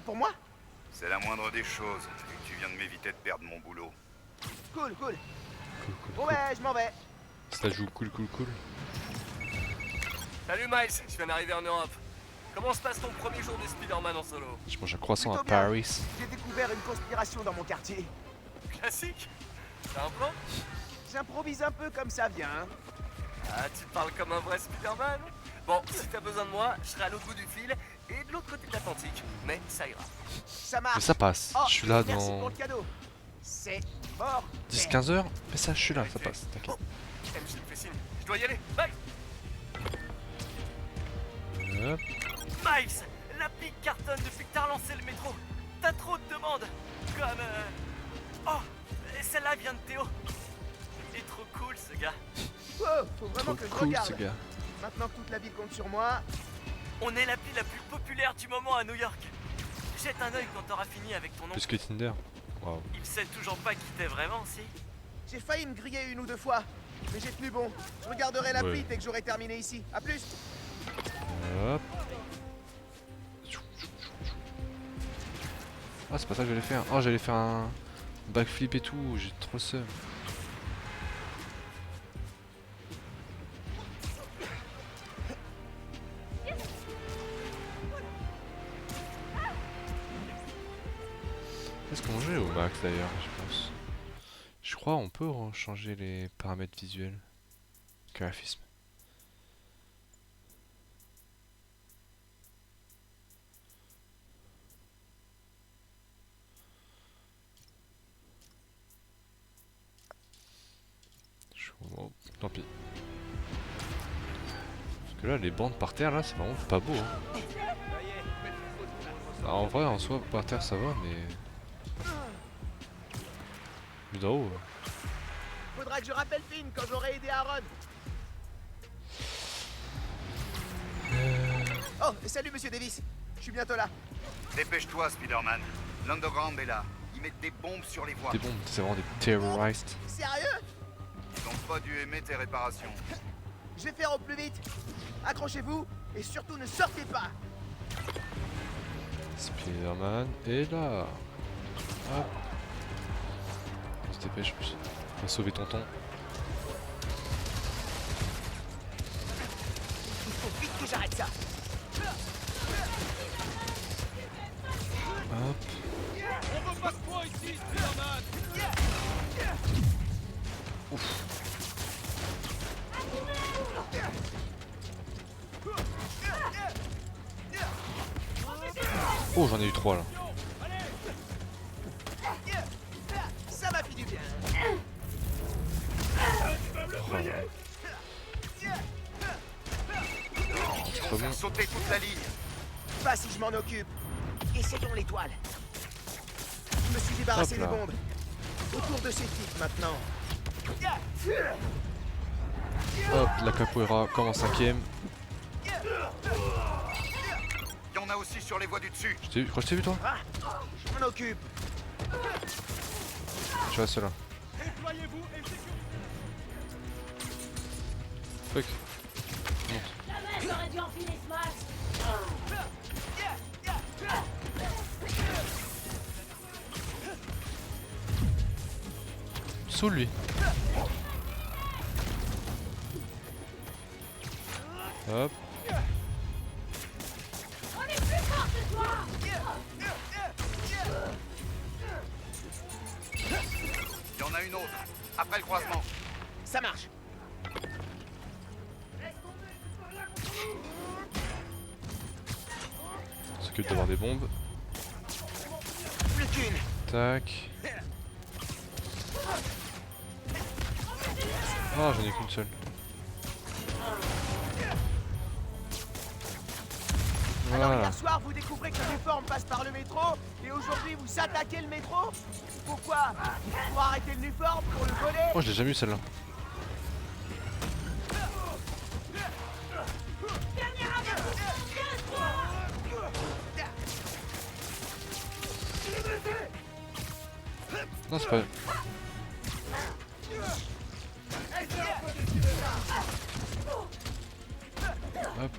pour moi? c'est la moindre des choses. Vu que tu viens de m'éviter de perdre mon boulot. Cool. Cool. Bon ouais, je m'en vais. Ça joue cool. Salut Miles, je viens d'arriver en Europe. Comment se passe ton premier jour de Spider-Man en solo? Je mange un croissant Plutôt à bien. Paris. J'ai découvert une conspiration dans mon quartier. Classique. T'as un plan? J'improvise un peu comme ça vient. Hein. Ah, tu parles comme un vrai Spider-Man? Bon, si t'as besoin de moi, je serai à l'autre bout du fil et de l'autre côté de l'Atlantique. Mais ça ira. Ça marche. Mais ça passe. Oh, Je suis là merci dans pour le cadeau. C'est mort. 10-15 heures. Mais ça, je suis là, ça passe. T'inquiète. MC me fait signe. Je dois y aller. Bye. Hop. Miles, la pique cartonne depuis que t'as relancé le métro. T'as trop de demandes. Comme... Oh, et celle-là vient de Théo. Il est trop cool, ce gars. Wow, faut vraiment Trop que je cool regarde. ce gars. Maintenant que toute la ville compte sur moi, On est l'appli la plus populaire du moment à New York. Jette un œil quand t'auras fini avec ton nom. Plus que Tinder. Waouh. Il sait toujours pas qui t'es vraiment, si. j'ai failli me griller une ou deux fois. Mais j'ai tenu bon. Je regarderai l'appli Ouais. dès que j'aurai terminé ici. À plus. Hop. Ah, c'est pas ça que j'allais faire. Oh, j'allais faire un backflip et tout. J'ai trop le seum. Est-ce qu'on joue au max d'ailleurs, je pense. Je crois on peut changer les paramètres visuels. Graphisme. Oh, tant pis. Parce que là les bandes par terre là c'est vraiment pas beau hein. Alors, en vrai en soi par terre ça va mais d'en haut. Faudra que je rappelle Finn quand j'aurai aidé Aaron. Oh, salut Monsieur Davis. Je suis bientôt là. Dépêche-toi, Spider-Man. L'Underground est là. Ils mettent des bombes sur les voies. Des bombes, c'est vraiment des terroristes. Sérieux? Ils ont pas dû aimer tes réparations. Je vais faire au plus vite. Accrochez-vous et surtout ne sortez pas. Spider-Man est là. Hop. On se dépêche plus. On va sauver tonton. Il faut vite que j'arrête ça. Hop. On veut pas de toi ici, Spider-Man. Ouf. Oh j'en ai eu 3 là. Ça m'a fait du bien. Oh, là. Ils vont faire sauter toute la ligne. Pas si je m'en occupe. Essayons l'étoile. Je me suis débarrassé Hop des là. bombes. Autour de ces types maintenant. Hop, la capoeira comme en 5ème. Il y en a aussi sur les voies du dessus. Je crois que je t'ai vu toi. Ah, je m'en occupe. Tu restes là. Déployez-vous et sécurisez. Fuck. Jamais j'aurais dû enfiler ce masque. Saoule lui. Hop. On est plus fort que toi. Il y en a une autre. Après le croisement. Ça marche. On s'occupe d'avoir des bombes. Plus qu'une. Tac. Ah j'en ai qu'une seule. Alors Voilà. hier soir, vous découvrez que l'uniforme passe par le métro et aujourd'hui vous attaquez le métro? Pourquoi? Pour arrêter le uniforme? Pour le voler? Oh je l'ai jamais eu celle-là. Non c'est pas... Hop.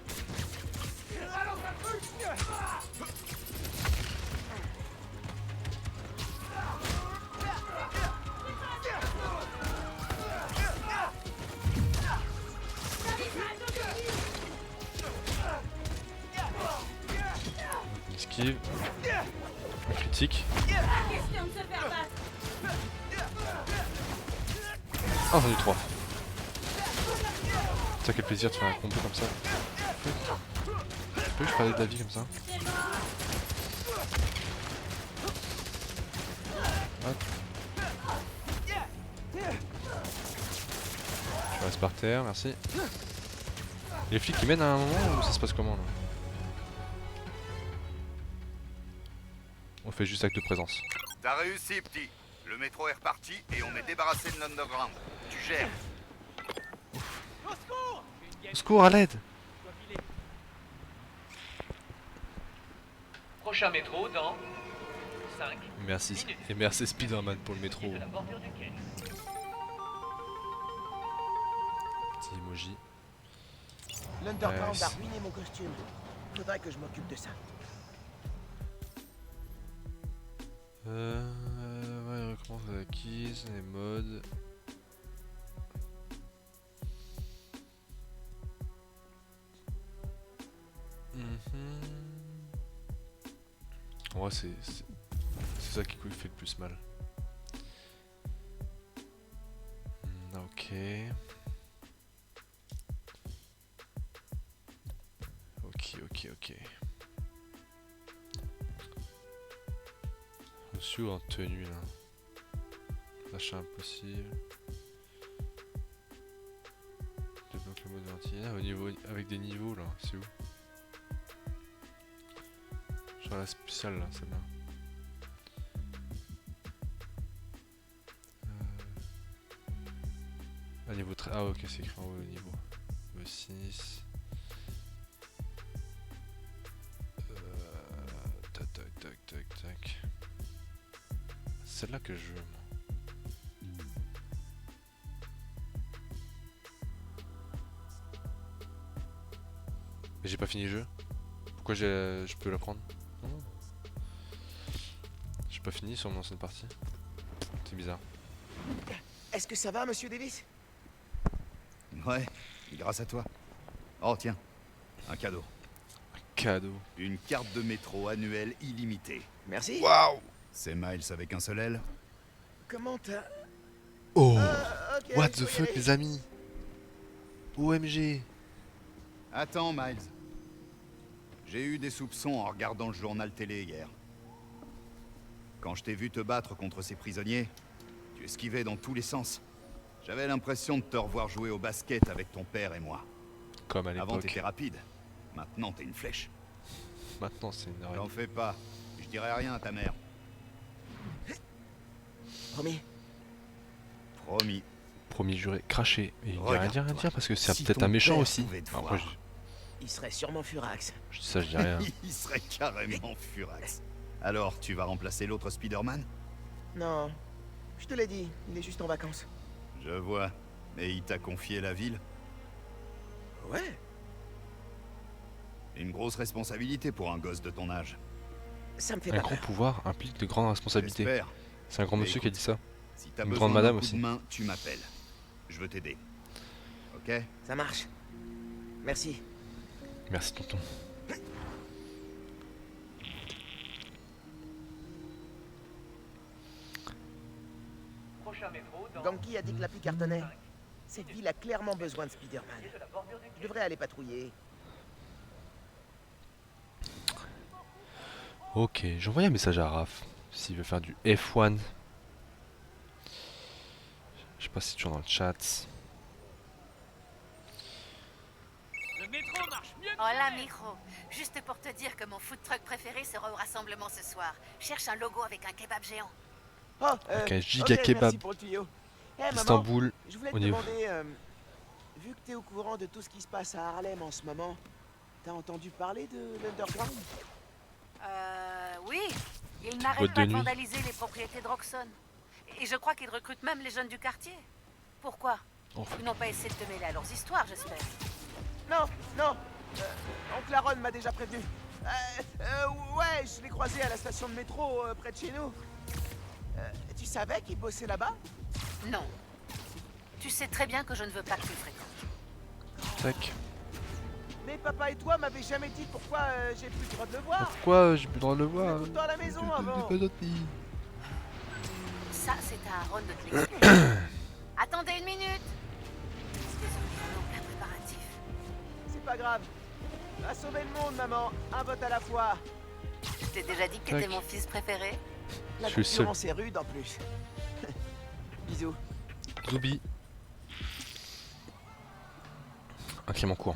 Esquive. Critique. Question de se faire battre. Ah j'en ai eu 3. Ça quel plaisir de faire un combo comme ça. Tu peux que je perdais de la vie comme ça. Hop. Je reste par terre, merci. Les flics ils mènent à un moment ou ça se passe comment là? On fait juste acte de présence. T'as réussi, petit. Le métro est reparti et on est débarrassé de l'Underground. Tu gères. Au secours, à l'aide! Prochain métro dans 5 Merci. minutes. Et merci Spider-Man pour le métro. De la bordure du quai. Petit emoji. L'Underground a ruiné mon costume. Faudrait que je m'occupe de ça. Ouais, recommence la keys, les modes. En vrai, c'est ça qui fait le plus mal. Ok. Ok. Je suis en tenue là. L'achat impossible. Débloque le mode ventilière au niveau avec des niveaux là, c'est où? Genre la spéciale là, celle-là. Ah, niveau très. Ah ok, c'est écrit en haut le niveau. Le 6. Tac. Celle-là que je veux. Moi. Mais j'ai pas fini le jeu. Pourquoi je peux la prendre? Non. J'ai pas fini sur mon ancienne partie. C'est bizarre. Est-ce que ça va, monsieur Davis? Ouais, grâce à toi. Oh tiens, un cadeau. Cadeau. Une carte de métro annuelle illimitée. Merci. Waouh! C'est Miles avec un seul L. Comment t'as... Oh! Ok, What faut the y fuck, aller. les amis? OMG! Attends, Miles. J'ai eu des soupçons en regardant le journal télé hier. Quand je t'ai vu te battre contre ces prisonniers, tu esquivais dans tous les sens. J'avais l'impression de te revoir jouer au basket avec ton père et moi. Comme à Avant l'époque. t'étais rapide, maintenant t'es une flèche. Maintenant c'est une N'en araignée. fais pas, je dirai rien à ta mère. Promis. Promis. Promis juré, craché. Et il dit Regarde-toi. rien dire parce que c'est Si peut-être ton un méchant père aussi. pouvait te Après, voir. Il serait sûrement furax. je dis ça, je dis rien. Il serait carrément furax. Alors, tu vas remplacer l'autre Spider-Man? Non, je te l'ai dit, il est juste en vacances. Je vois. Et il t'a confié la ville? Ouais. Une grosse responsabilité pour un gosse de ton âge. Ça me fait Un pas grand peur. pouvoir implique de grandes responsabilités. J'espère. C'est un grand Mais monsieur qui a écoute, dit ça. Si t'as Une besoin grande d'un madame coup aussi. de main, tu m'appelles. Je veux t'aider. Ok? Ça marche. Merci. Merci tonton. Prochain métro dans Ganki a dit que l'appli cartonnait. Cette ville a clairement besoin de Spider-Man. de la bordure du Je devrais aller patrouiller. Ok, j'ai envoyé un message à Raph. S'il veut faire du F1. Je sais pas si c'est toujours dans le chat. Le métro marche mieux que Hola, hier. micro. Juste pour te dire que mon food truck préféré sera au rassemblement ce soir. Cherche un logo avec un kebab géant. Oh, Avec un giga ok, kebab. merci pour le tuyau. Eh, maman, Istanbul. je voulais au te niveau. demander, vu que t'es au courant de tout ce qui se passe à Harlem en ce moment, t'as entendu parler de l'Underground? Oui. Il Boîte n'arrête de pas de nuit. vandaliser les propriétés de Roxxon. Et je crois qu'il recrute même les jeunes du quartier. Pourquoi? Oh. Ils n'ont pas essayé de te mêler à leurs histoires, j'espère. Non, non. Oncle Aaron m'a déjà prévenu. Ouais, je l'ai croisé à la station de métro près de chez nous. Tu savais qu'il bossait là-bas? Non. Tu sais très bien que je ne veux pas que tu le fréquentes. Tac. Mais papa et toi m'avaient jamais dit pourquoi j'ai plus le droit de le voir. Pourquoi j'ai plus le droit de le Il voir? était tout le temps à la maison avant. Ça, c'est à Aaron de te l'expliquer. Attendez une minute. Désolé, on est en plein préparatif. C'est pas grave. Va sauver le monde, maman. Un vote à la fois. Je t'ai déjà dit que Tac. t'étais mon fils préféré. La Je suis le seul. concurrence est rude en plus. Bisous. Zoubi. Un crime en cours.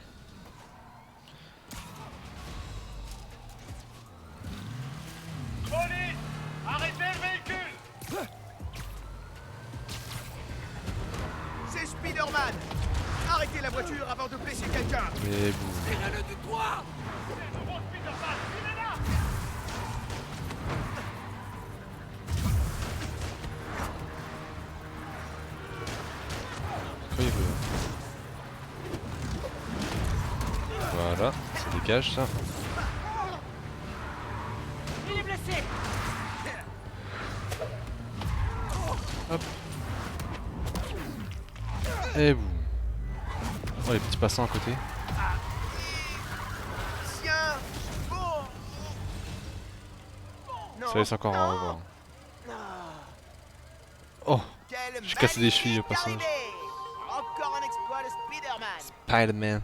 Police! Arrêtez le véhicule! C'est Spider-Man. Arrêtez la voiture avant de blesser quelqu'un. Mais bon. Tirez-le du toit! C'est le gros Spider-Man! Il est là! Quoi il veut? Voilà, ça dégage ça. Il est blessé. Hop. Et boum. Oh les petits passants à côté. Tiens. Bon. Non. Ça laisse encore non. en revoir. Ah, Oh, quelle j'ai cassé des chevilles au magnifique passage. arrivée. Encore un exploit de Spider-Man. Spider-Man.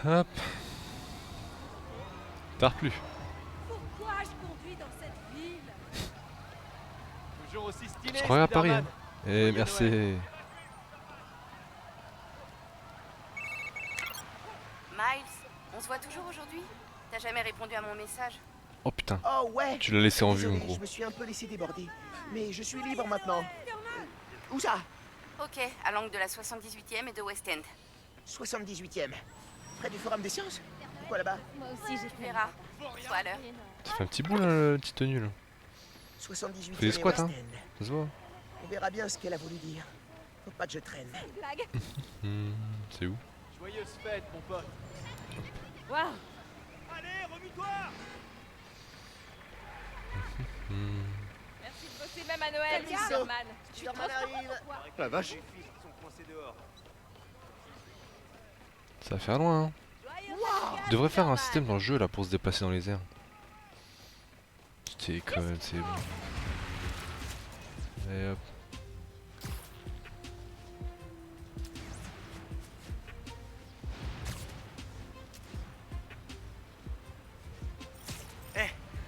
Hop. Tard plus. Pourquoi je conduis dans cette ville? Toujours aussi stylé. Je croyais à Paris. Spider-Man. Hein. Et merci. Miles, on se voit toujours aujourd'hui? T'as jamais répondu à mon message? Oh putain. Oh ouais. Tu l'as laissé en vue en Désolé, gros. je me suis un peu laissé déborder. Mais je suis libre maintenant. Où ça? Ok, à l'angle de la 78e et de West End. 78e. Près du Forum des Sciences? Pourquoi là-bas? Moi aussi, j'ai Tu verras. Sois à l'heure. Ça fait un petit bout là, le petit tenue là. 78e Fais des squats, et West hein. End. Ça se voit. On verra bien ce qu'elle a voulu dire. Faut pas que je traîne. C'est où? Joyeuse fête, mon pote. Waouh. Allez, remue-toi. Merci de bosser même à Noël, Quel Spider-Man. Spider-Man arrive. La vache. Les filles qui sont coincées dehors. Ça va faire loin hein. Il devrait faire un système dans le jeu là pour se déplacer dans les airs. C'est cool, c'est bon. Et hop.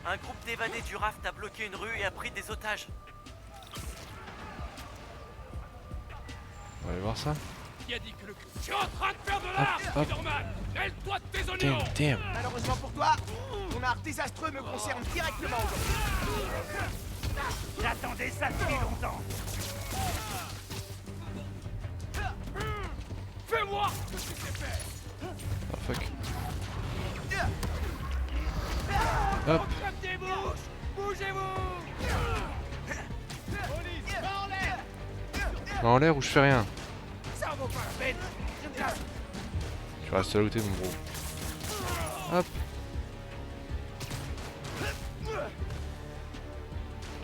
Un groupe d'évadés du raft a bloqué une rue et a pris des otages. On va aller voir ça. Qui a dit que le... Je suis en train de faire de l'art, hop. Spider-Man. Mêle-toi de tes oignons. Damn. Malheureusement pour toi, ton art désastreux me concerne directement. J'attendais ça depuis longtemps. Fais-moi ce que tu sais faire. Oh fuck. Hop. Comme des bouches. Bougez-vous. Police, va en l'air. En l'air ou je fais rien. Ça vaut pas la peine. Je me casse. Tu restes à l'autre mon gros. Hop.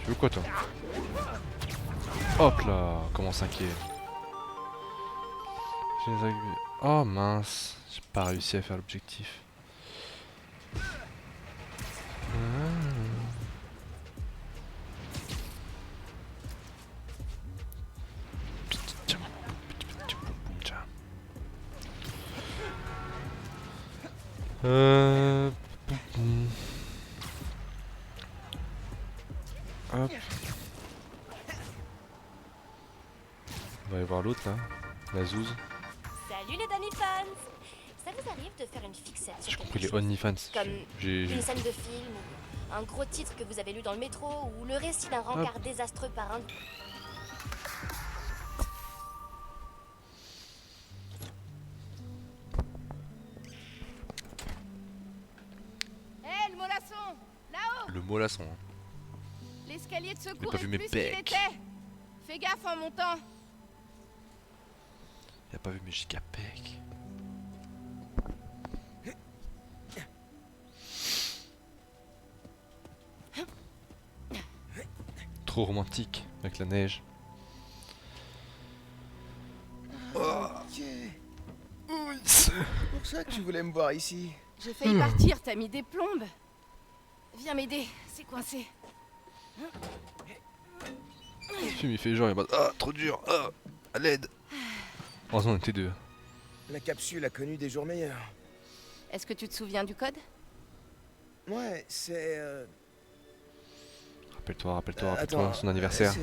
Tu veux quoi toi? Hop là, comment s'inquiète. Oh mince, j'ai pas réussi à faire l'objectif. Hop. On va aller voir l'autre là, la zouze. Salut les Danny fans. Ça vous arrive de faire une fixette sur J'ai quelque compris les chose, OnlyFans. comme J'ai. une scène de film, ou un gros titre que vous avez lu dans le métro, ou le récit d'un rencard désastreux par un... Hé, le mollasson! Là-haut! Le mollasson. Hein. L'escalier de J'ai secours pas est vu mes plus qu'il pecs. était! Fais gaffe en montant! Il a pas vu mes gigapecs. Trop romantique avec la neige. Ok. C'est pour ça que tu voulais me voir ici. J'ai failli partir, t'as mis des plombes! Viens m'aider, c'est coincé. Le film il fait genre, il va ah trop dur, ah à l'aide. Heureusement on était deux. La capsule a connu des jours meilleurs. Est-ce que tu te souviens du code? Ouais, c'est... Rappelle-toi, attends, son anniversaire.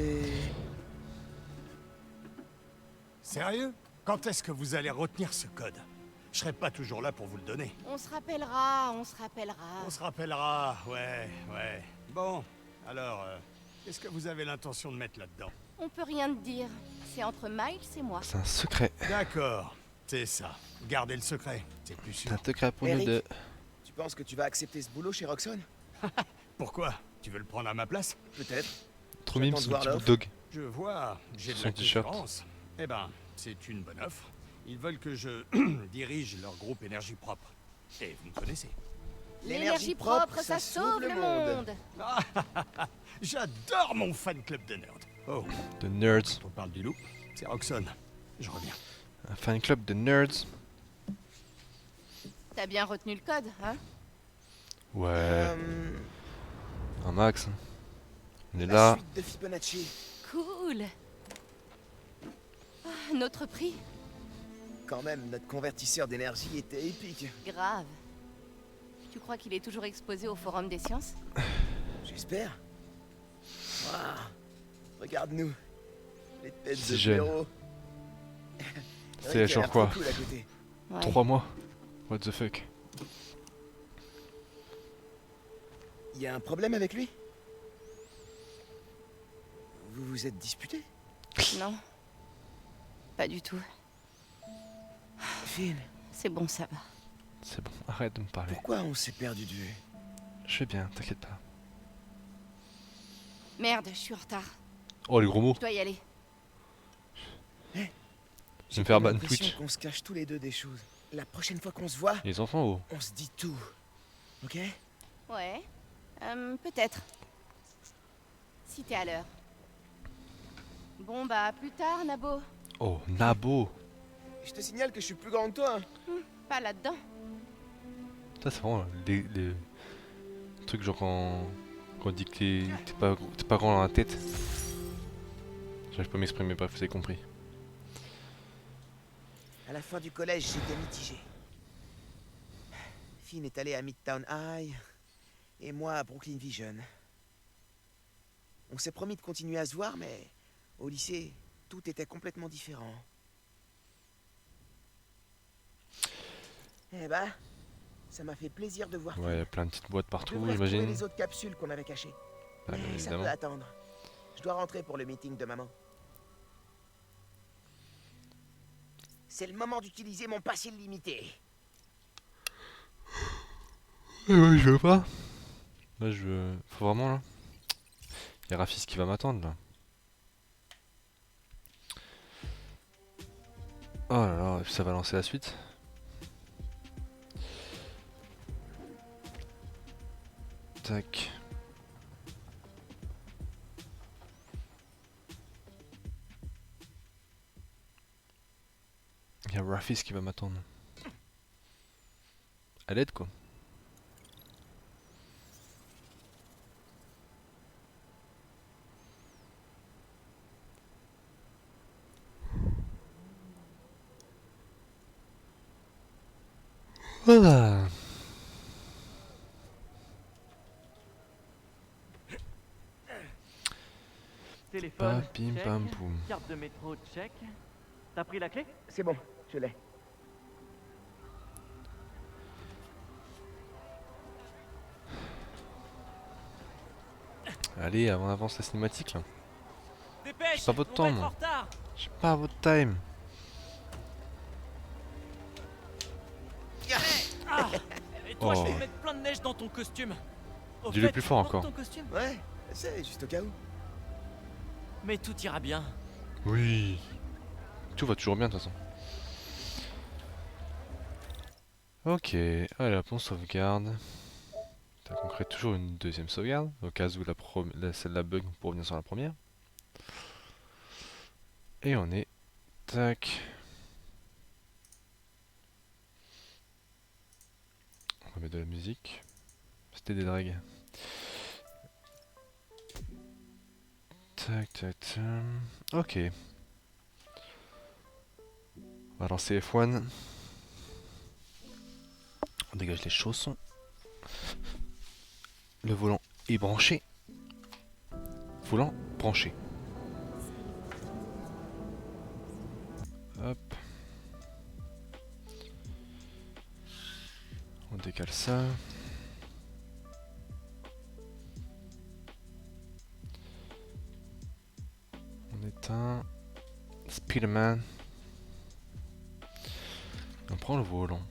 Sérieux? Quand est-ce que vous allez retenir ce code? Je serai pas toujours là pour vous le donner. On se rappellera, on se rappellera. On se rappellera, ouais. Bon, alors, qu'est-ce que vous avez l'intention de mettre là-dedans? On peut rien te dire. C'est entre Miles et moi. C'est un secret. D'accord, c'est ça. Gardez le secret, c'est plus sûr. C'est un secret pour nous Eric, deux. tu penses que tu vas accepter ce boulot chez Roxxon? Pourquoi? Tu veux le prendre à ma place? Peut-être. Trop mime J'attends son de voir petit l'offre. bulldog. Je vois, j'ai de Son la t-shirt. concurrence. Eh ben, c'est une bonne offre. Ils veulent que je dirige leur groupe énergie propre. Et vous me connaissez. L'énergie propre, ça sauve le monde. J'adore mon fan club de nerds. Oh, De nerds. on parle du loup. C'est Roxxon. Je reviens. Un fan club de nerds. T'as bien retenu le code, hein? Ouais. Un max. On est La là. suite de Fibonacci. Cool. Ah, notre prix? Quand même, notre convertisseur d'énergie était épique. Grave. Tu crois qu'il est toujours exposé au Forum des sciences? J'espère. Waouh. Regarde-nous. Les têtes C'est de jeune. blaireaux. C'est Rick a genre l'air quoi trop cool à côté. Ouais. 3 mois. What the fuck. Y a un problème avec lui? Vous vous êtes disputé? Non. Pas du tout. Finn, C'est bon, ça va. C'est bon, arrête de me parler. pourquoi on s'est perdu de vue? Je vais bien, t'inquiète pas. Merde, je suis en retard. Oh les gros mots. Je dois y aller. Je vais me faire ban l'impression Twitch. qu'on se cache tous les deux des choses. La prochaine fois qu'on se voit, Les enfants oh. on se dit tout. Ok? Ouais. Peut-être. Si t'es à l'heure. Bon bah, plus tard, Nabo. Oh, Nabo. Je te signale que je suis plus grand que toi. Pas là-dedans. Ça c'est vraiment les trucs genre quand on dit que t'es pas grand dans la tête. J'arrive pas à m'exprimer, bref, vous avez compris. À la fin du collège, j'étais mitigé. Finn est allé à Midtown High et moi à Brooklyn Vision. On s'est promis de continuer à se voir, mais au lycée, tout était complètement différent. Eh ben, ça m'a fait plaisir de voir. Ouais, y a plein de petites boîtes Je partout, devrais retrouver j'imagine. les autres capsules qu'on avait cachées. Bah, bien Mais ça évidemment. peut attendre. Je dois rentrer pour le meeting de maman. C'est le moment d'utiliser mon pass illimité. Ouais, je veux pas. Là, je veux... Faut vraiment, là. Y'a Rafis qui va m'attendre, là. Oh là là, et puis ça va lancer la suite. Tac. Y'a Rafis qui va m'attendre. À l'aide, quoi. Voilà. Téléphone, Pa, pim, check. pam, poum. Carte de métro, check. T'as pris la clé? C'est bon, je l'ai. Allez, on avance la cinématique, là. Dépêche! J'ai pas votre on temps, va être moi. en retard. J'ai pas votre time. Ah! Et toi, je Oh. vais mettre plein de neige dans ton costume. Au Dis-le fait, plus fort tu portes encore. ton costume? Ouais, c'est juste au cas où. Mais tout ira bien. Oui. Tout va toujours bien, de toute façon. Ok, allez hop, on sauvegarde. Tac, on crée toujours une deuxième sauvegarde, au cas où celle-là bug pour revenir sur la première. Et on est... Tac. On va mettre de la musique. C'était des drags. Tac, tac, tac. Ok. On va lancer F1. On dégage les chaussons. Le volant est branché. Volant branché. Hop. On décale ça. On éteint. Spiderman. On prend le volant.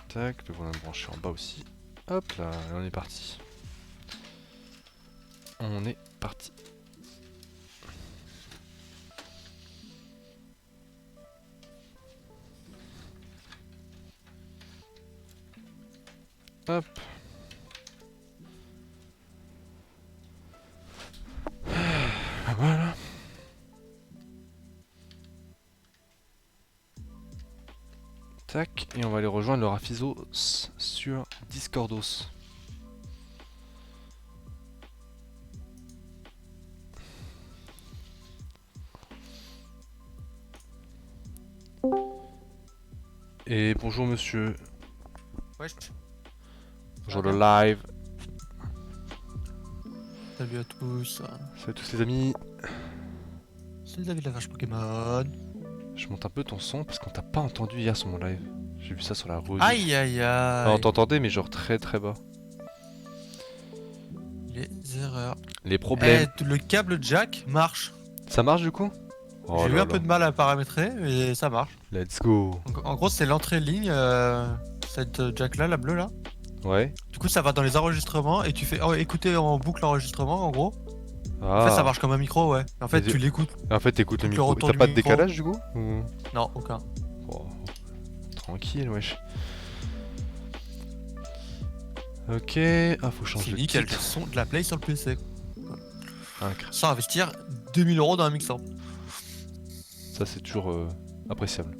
Tac, le volant est branché en bas aussi. Hop là, et on est parti. On est parti. Hop. Voilà. Tac, et on va aller rejoindre le Rafisos sur Discordos. Et bonjour monsieur. Wesh. Bonjour le live. Salut à tous. Salut à tous les amis. Salut David la vache Pokémon. Je monte un peu ton son parce qu'on t'a pas entendu hier sur mon live. J'ai vu ça sur la rue. Aïe aïe aïe. Non, on t'entendait mais genre très très bas. Les erreurs. Les problèmes. Le câble jack marche. Ça marche du coup? Oh J'ai eu là un peu là. de mal à paramétrer, mais ça marche. Let's go. En gros, c'est l'entrée ligne, cette jack là, la bleue là. Ouais. Du coup, ça va dans les enregistrements et tu fais écouter en boucle l'enregistrement en gros. Ah. En fait, ça marche comme un micro, ouais. En fait, Mais tu l'écoutes. En fait, t'écoutes le Le micro. retour T'as du pas de micro. décalage du coup ou... Non, aucun. Oh, tranquille, wesh. Ok. Ah, faut changer C'est le nickel, le titre. son de la play sur le PC. Incre. Sans investir 2000 € dans un mixeur. Ça, c'est toujours appréciable.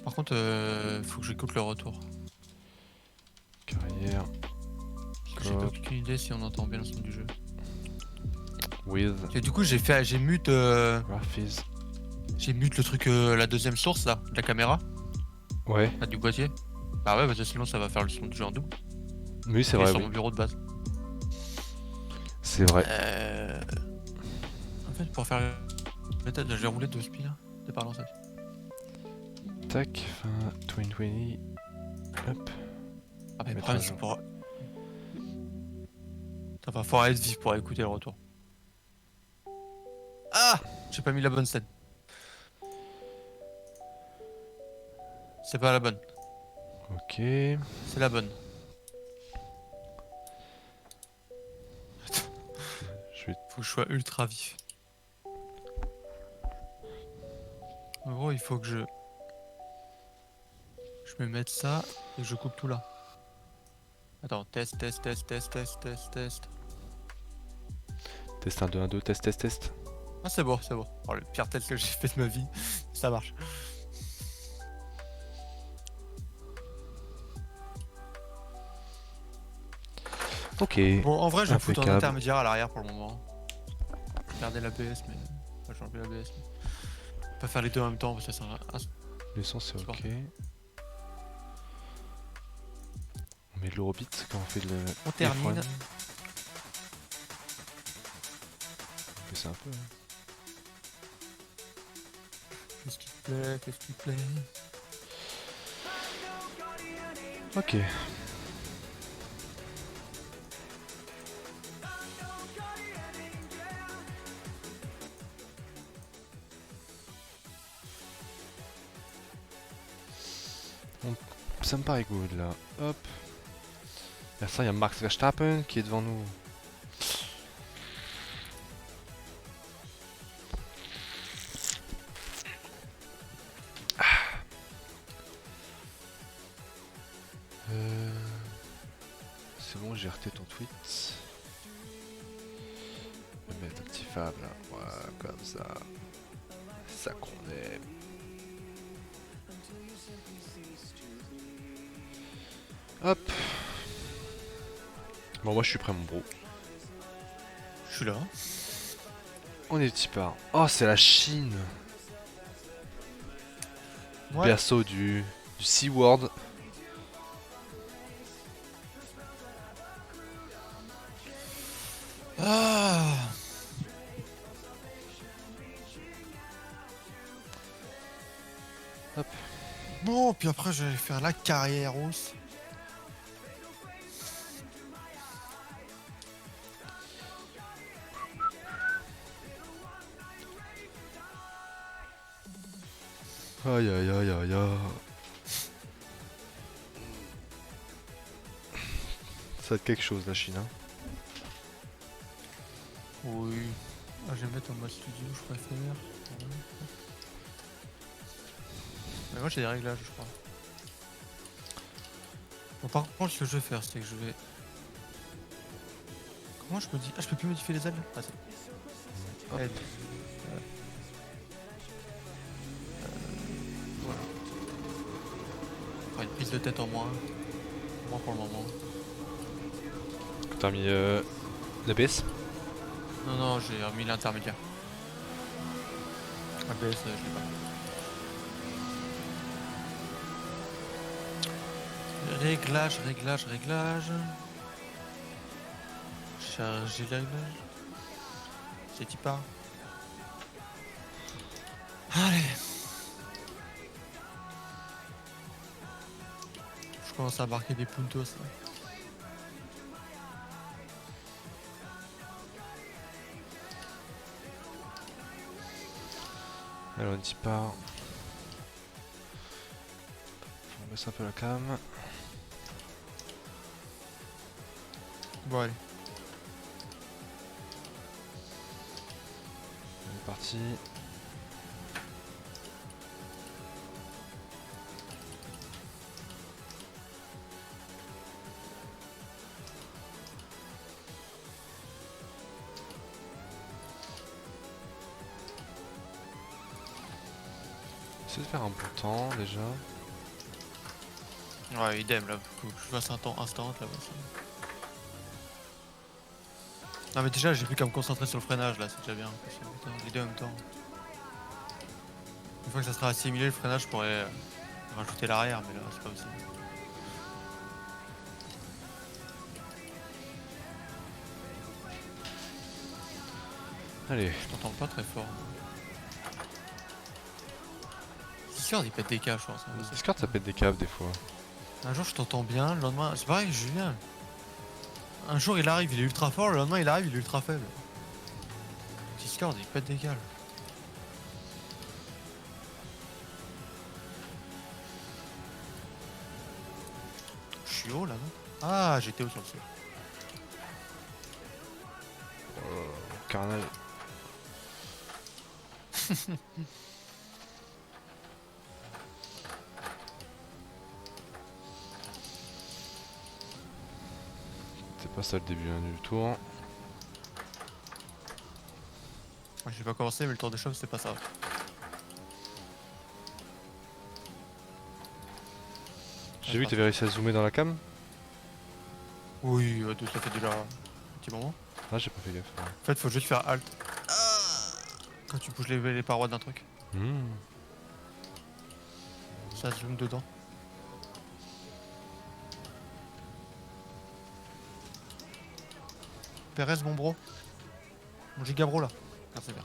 Par contre, faut que j'écoute le retour. Carrière. J'ai pas aucune idée si on entend bien le son du jeu. With. Et du coup, j'ai mute. Graphies. J'ai mute le truc, la deuxième source là, de la caméra. Ouais. Là, du boîtier. Bah ouais, parce que sinon ça va faire le son du jeu en double. Oui, c'est Et vrai. sur Oui. mon bureau de base. C'est vrai. En fait, pour faire peut-être, j'ai roulé 2 spies là, de par ça. Tac, fin 2020. Hop. Ah, mais le Mettre problème, à c'est jour. pour. Ça va falloir être vif pour écouter le retour. Ah! J'ai pas mis la bonne scène. C'est pas la bonne. Ok. C'est la bonne. Je vais... Faut que je sois ultra vif. En gros, il faut que je me mette ça et que je coupe tout là. Attends, test. Test 1, 2, 1, 2, test. Ah, c'est bon. Oh, le pire test que j'ai fait de ma vie, ça marche. Ok. Bon, en vrai, je vais foutre en Impeccable. intermédiaire à l'arrière pour le moment. Garder l'ABS, mais. Enfin, j'ai enlevé l'ABS. Mais... Pas faire les deux en même temps parce que ça sert à. Le son, c'est C'est ok. On met de l'Eurobeat quand on fait le. On termine. On fait ça un peu. Hein. Qu'est-ce qui te plaît? Ok. Ça me paraît good là. Hop. Et ça, il y a Max Verstappen qui est devant nous. C'est bon, j'ai reté ton tweet. Je vais mettre un petit fab là. Voilà, comme ça. Ça qu'on aime. Hop. Bon, moi je suis prêt, mon bro. Je suis là. On est petit part. Oh, c'est la Chine. Ouais. Berceau du SeaWorld. Ah. Hop. Bon, puis après, je vais faire la carrière rousse. Aïe aïe aïe aïe aïe. Ça va être quelque chose la Chine, hein. Oui. Ah, je vais mettre en mode studio, je préfère. Mais moi j'ai des réglages, je crois. Bon, par contre, ce que je vais faire, c'est que je vais. Comment je modifie? Ah, je peux plus modifier les ailes? Ah, c'est. Aide. Voilà. Enfin, une prise de tête en moins. Moi pour le moment. T'as mis l'ABS? Non, non, j'ai remis l'intermédiaire. ABS, je l'ai pas. Réglage. Charger le réglage. C'est y part. Allez. Je commence à embarquer des puntos là. Alors on y part. On baisse un peu la cam. Bon allez. On est parti. Essaye de faire un bon temps déjà. Ouais, idem là, faut que je fasse un temps instant là-bas. Non mais déjà j'ai plus qu'à me concentrer sur le freinage là, c'est déjà bien. Les deux en même temps. Une fois que ça sera assimilé le freinage je pourrais rajouter l'arrière mais là c'est pas possible. Allez. Je t'entends pas très fort. Discord il pète des câbles je pense. Discord ça pète des câbles des fois. Un jour je t'entends bien, le lendemain c'est pareil Julien. Un jour il arrive, il est ultra fort, le lendemain il arrive, il est ultra faible. Discord il pète des câbles. Je suis haut là non? Ah j'étais haut sur le sol. Carnal. C'est pas ça le début hein, du tour. Ouais, j'ai pas commencé mais le tour des shops c'est pas ça. J'ai vu que t'avais réussi à zoomer dans la cam. Oui, ça fait déjà un petit moment. Ah j'ai pas fait gaffe. Ouais. En fait faut juste faire alt. Quand tu bouges les parois d'un truc. Ça zoome dedans. Perez mon bro. Mon giga bro là. Ah c'est bien.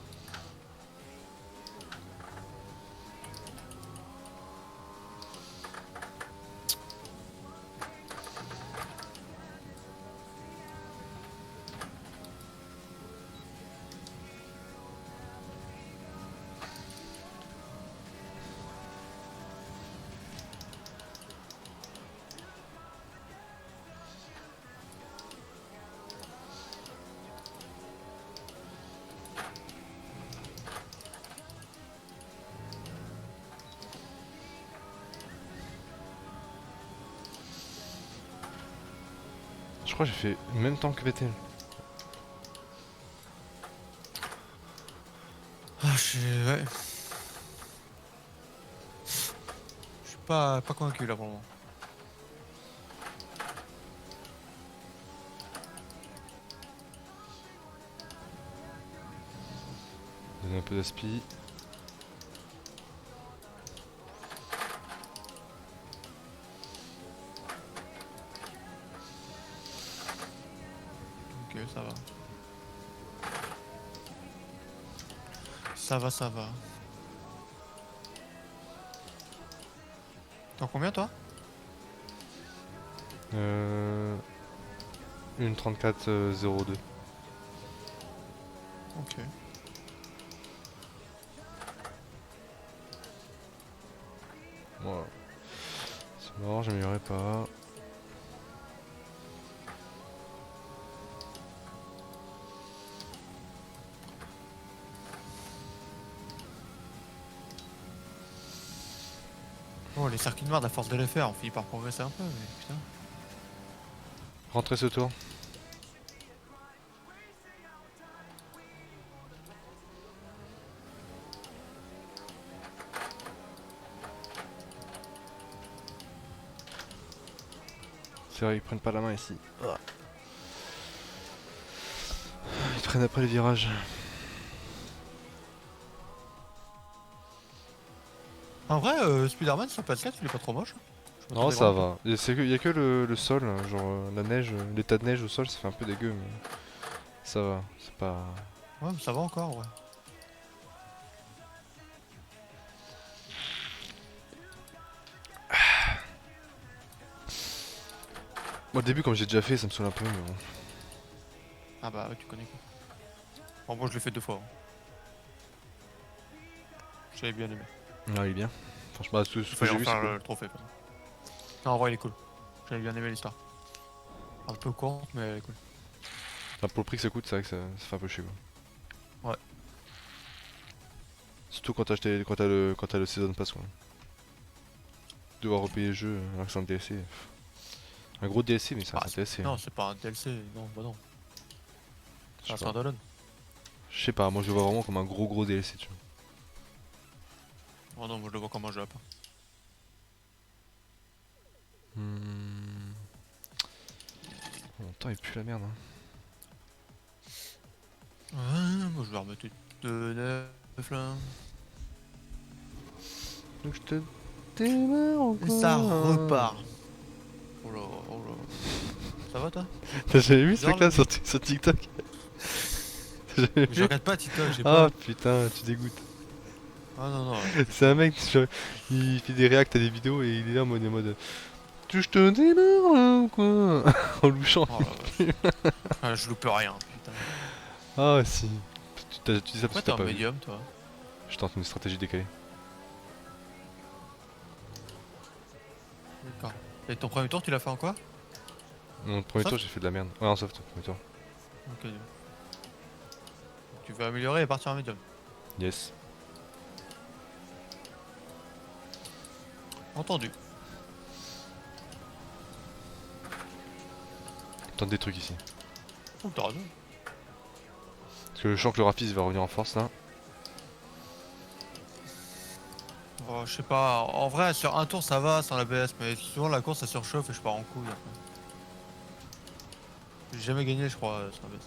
Je crois que j'ai fait le même temps que Vettel. Ah ouais. Je suis pas convaincu là pour le moment. Donner un peu d'aspi. Ok, ça va. Ça va. T'en combien toi? Une 34,02. Ok. Voilà. C'est mort, j'améliorerai pas. Oh les circuits noirs, à force de les faire, on finit par progresser un peu, mais putain. Rentrez ce tour. C'est vrai, ils prennent pas la main ici. Ils prennent après les virages. En vrai, Spider-Man sur PS4 il est pas trop moche. Je Non, ça va. Y a que le sol, hein, genre la neige, l'état de neige au sol, ça fait un peu dégueu, mais ça va. C'est pas. Ouais, mais ça va encore, ouais. Moi, au début, comme j'ai déjà fait, ça me saoule un peu, mais bon. Ah bah ouais, tu connais quoi. Bon, moi je l'ai fait 2 fois. Hein. J'avais bien aimé. Ah, il est bien. Franchement, tout ce Il que fallait j'ai en vu, faire c'est cool. le trophée. Pardon. Non, en vrai, il est cool. J'avais bien aimé l'histoire. Un peu courte, mais elle est cool. Enfin, pour le prix que ça coûte, c'est vrai que ça fait un peu chier, quoi. Ouais. Surtout quand t'as le season pass, quoi. Devoir repayer le jeu alors que c'est un DLC. Un gros DLC, mais c'est un DLC. Non, c'est pas un DLC, non, bah non. C'est un Je sais pas. standalone. Je sais pas, moi je le vois vraiment comme un gros DLC, tu vois. Oh non, moi je le vois comme un jeu à part. Mon temps il pue la merde. Hein. Ouais, moi je vais remettre de 9 là. Donc je te démarre encore. Et ça repart. Oh là, oh là. Ça va toi? T'as jamais vu ce Genre, truc là sur TikTok? T'as jamais vu? Je regarde pas TikTok, j'ai Ah pas. putain, tu dégoûtes. Ah non, non. C'est un mec, genre, il fait des réacts à des vidéos et il est là en mode tu je te démarre là ou quoi? En louchant. Oh là, ah, je loupe rien, putain. Ah si. Tu dis ça Pourquoi parce que t'es t'as un pas vu. médium toi? Je tente une stratégie décalée. D'accord. Et ton premier tour tu l'as fait en quoi? Mon premier Soft tour j'ai fait de la merde. Ouais en soft, premier tour. Ok. Tu veux améliorer et partir en médium. Yes. Entendu. Tente des trucs ici. Oh, t'as raison. Parce que je sens que le Rapis va revenir en force là. Oh, je sais pas, en vrai sur un tour ça va sans la BS, mais souvent la course ça surchauffe et je pars en couille après. J'ai jamais gagné je crois sur la BS.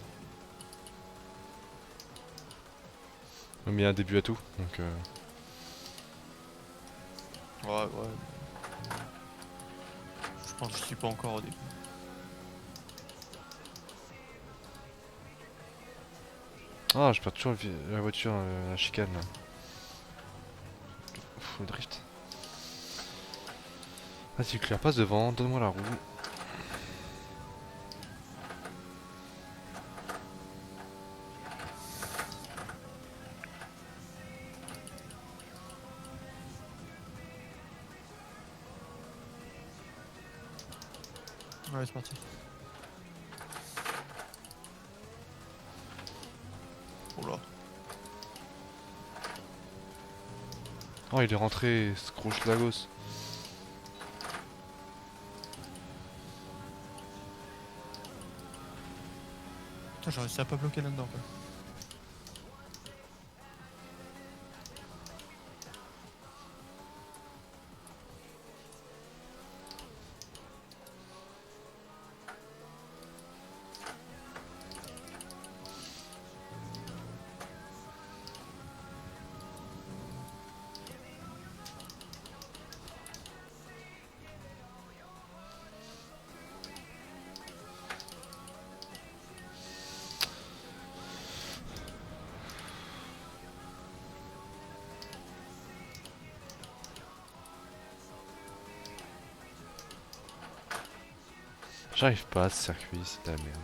Mais il y a un début à tout, donc Ouais. Je pense que je suis pas encore au début. Ah je perds toujours la voiture, la chicane là. Pff, le drift. Vas-y Claire, passe devant, donne-moi la roue. Ouais c'est parti. Oula. Oh il est rentré, Scrooge Lagos. Putain j'ai réussi à pas bloquer là-dedans quoi. J'arrive pas à ce circuit, c'est de la merde.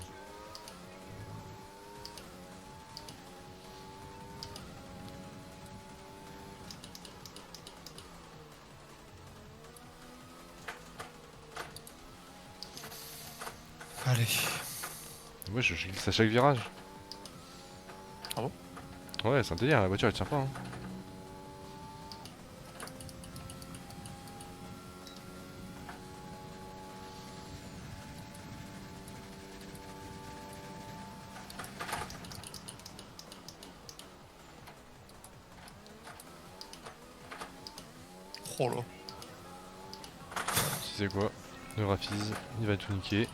Allez. Moi je glisse à chaque virage. Ah bon? Ouais c'est un délire, la voiture elle tient pas hein. Oh là. Tu sais quoi? Le Rapis, il va tout niquer.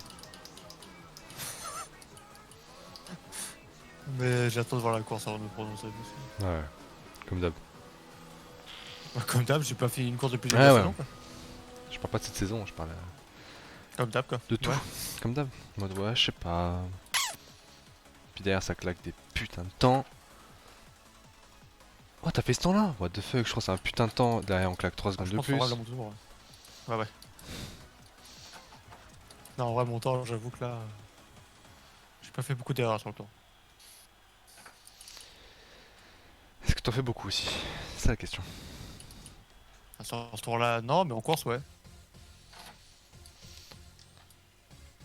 Mais j'attends de voir la course avant de me prononcer. Ouais, comme d'hab. Comme d'hab, j'ai pas fait une course depuis des Ouais, saisons, ouais. quoi. Je parle pas de cette saison, je parle Comme d'hab quoi. de tout. Ouais. Comme d'hab. En mode ouais, je sais pas. Puis derrière ça claque des putains de temps. Oh t'as fait ce temps là? What the fuck, je crois que c'est un putain de temps. Derrière on claque 3 secondes Je de pense plus. qu'en vrai, mon tour, ouais. Ouais. Non, en vrai, mon temps, j'avoue que là. J'ai pas fait beaucoup d'erreurs sur le temps. Est-ce que t'en fais beaucoup aussi? C'est ça la question. Sur ce tour-là, non, mais en course, ouais.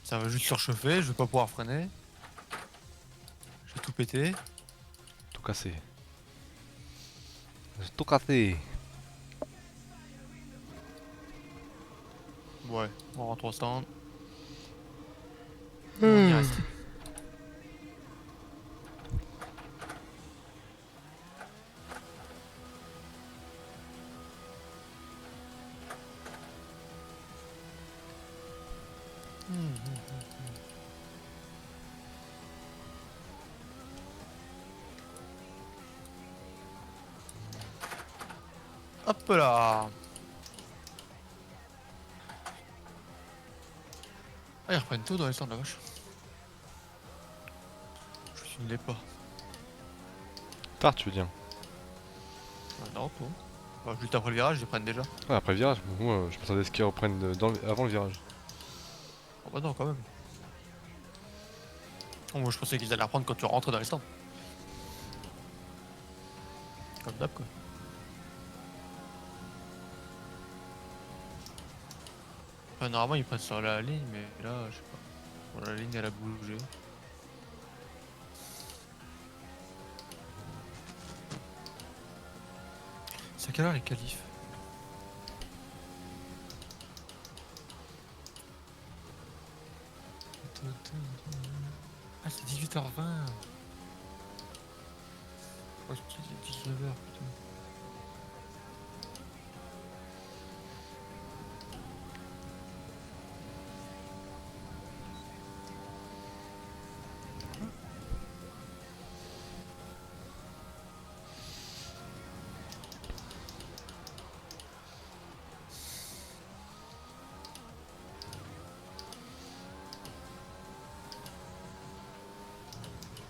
Ça va juste surchauffer, je vais pas pouvoir freiner. Je vais tout péter. Tout cassé. J'ai tout cassé. Ouais, on rentre 300. On y reste. Hop là. Ah, ils reprennent tout dans les stands, la vache. Je ne l'ai pas. Tard tu veux dire? Ah, non, tout. Bah, juste après le virage, ils les prennent déjà. Ouais, après le virage, moi je m'attendais à ce qu'ils reprennent avant le virage. Oh bah non, quand même. Oh, moi je pensais qu'ils allaient reprendre quand tu rentres dans les stands. Comme d'hab quoi. Enfin, normalement ils prennent sur la ligne, mais là je sais pas. Bon, la ligne elle a bougé. C'est à quelle heure les qualifs? Ah c'est 18h20. Je crois que c'était 19h putain.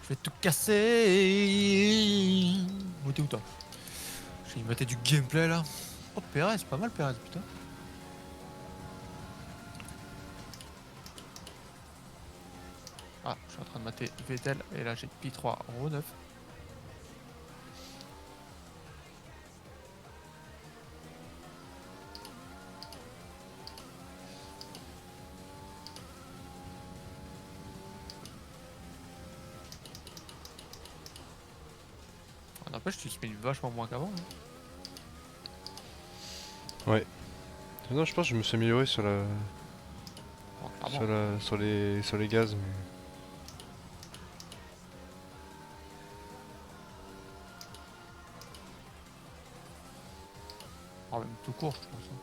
Je vais tout casser. Où t'es où toi? Je vais y mater du gameplay là. Oh Perez, c'est pas mal Perez putain. Ah, je suis en train de mater Vettel et là j'ai P3 en haut 9. N'empêche, tu speed vachement moins qu'avant. Hein. Ouais. Non, je pense que je me suis amélioré sur la. Oh, sur les gaz, mais. Oh, même tout court, je pense. Hein.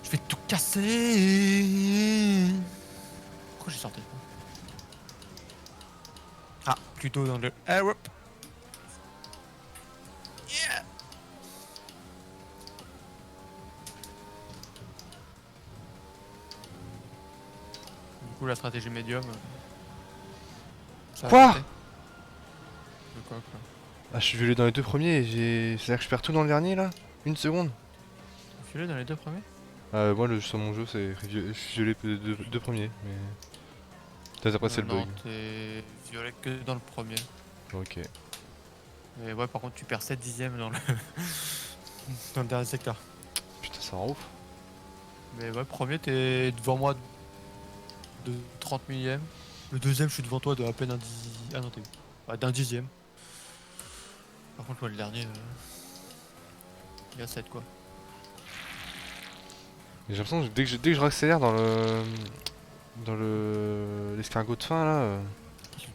Je vais tout casser. Pourquoi j'ai sorti? Ah, plutôt dans le Europe. Yeah. Du coup, la stratégie médium. Ça a Quoi? arrêté. De quoi? Ah, je suis violé dans les deux premiers et c'est-à-dire que je perds tout dans le dernier là? Une seconde? Violé dans les deux premiers? Moi, sur mon jeu, c'est je suis violé deux premiers, mais. Peut-être après, c'est le bug. Non, t'es violé que dans le premier. Ok. Et ouais, par contre, tu perds 7 dixièmes dans le, dans le dernier secteur. Putain, ça rend ouf. Mais ouais, premier, t'es devant moi de 30 millièmes. Le deuxième, je suis devant toi de à peine un dixième. Ah non, t'es d'un dixième. Par contre, moi, le dernier, il y a 7 quoi. J'ai l'impression que dès que je réaccélère dans l'escargot de fin là.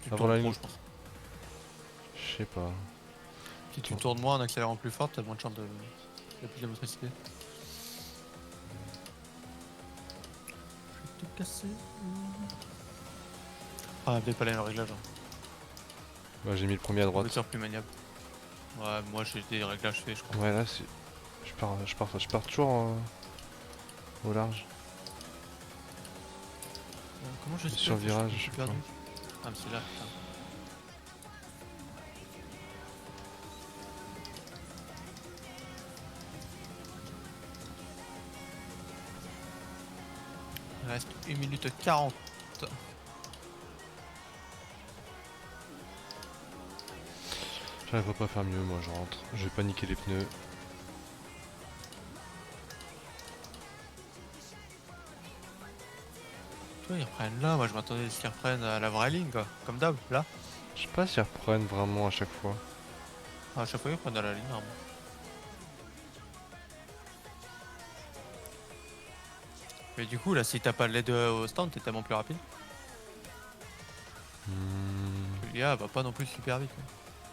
Tu Avant tournes la trop, ligne. je pense. Je sais pas. Si tu tournes moins en accélérant plus fort, t'as moins de chance de plus de motricité. Je vais te casser. Ah, peut-être pas les mêmes réglages. Hein. Bah, j'ai mis le premier à droite. Voiture plus maniable. Ouais, moi j'ai des réglages faits, je crois. Ouais, là, c'est... Je pars toujours au large. Comment je sais Sur pas, virage, je je suis sais perdu. pas. Ah, mais c'est là, putain. Il reste 1 minute 40. J'arriverai pas à faire mieux, moi je rentre. Je vais pas niquer les pneus. Tu vois, ils reprennent là, moi je m'attendais à ce qu'ils reprennent à la vraie ligne quoi. Comme d'hab, là. Je sais pas s'ils reprennent vraiment à chaque fois. À chaque fois ils reprennent à la ligne, normalement. Mais du coup, là, si t'as pas de LED au stand, t'es tellement plus rapide. L'IA va pas non plus super vite.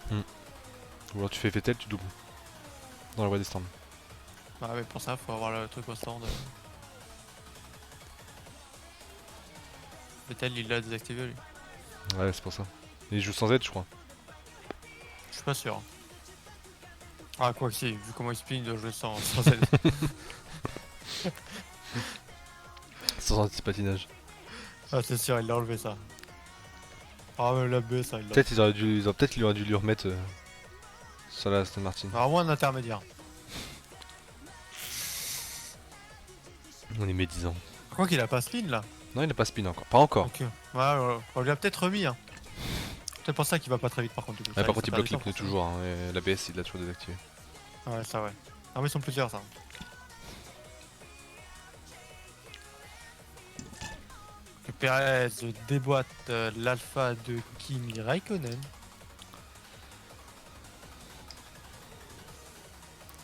Quoi. Ou alors tu fais Vettel, tu doubles. Dans la voie des stands. Bah ouais, pour ça, faut avoir le truc au stand. Vettel, il l'a désactivé lui. Ouais, c'est pour ça. Il joue sans aide, je crois. Je suis pas sûr. Hein. Ah, quoi que si, vu comment il spin, il doit jouer sans aide. Sans anti-patinage. Ah, c'est sûr, il l'a enlevé ça. Ah, mais la B, ça, il l'a. Peut-être il aurait dû lui remettre sur la Aston Martin. Alors, moins un intermédiaire. On est médisant. Je crois qu'il a pas spin là. Non, il a pas spin encore. Pas encore. Ok. Ouais, on lui a peut-être remis. Hein. C'est pour ça qu'il va pas très vite par contre. Du coup. Ouais, Ça, par contre, il bloque les perd du pneus temps, toujours. Hein, et l'ABS, il l'a toujours désactivé. Ouais, ça ouais. Ah, mais ils sont plusieurs ça. Que Perez déboîte l'alpha de Kimi Raikkonen.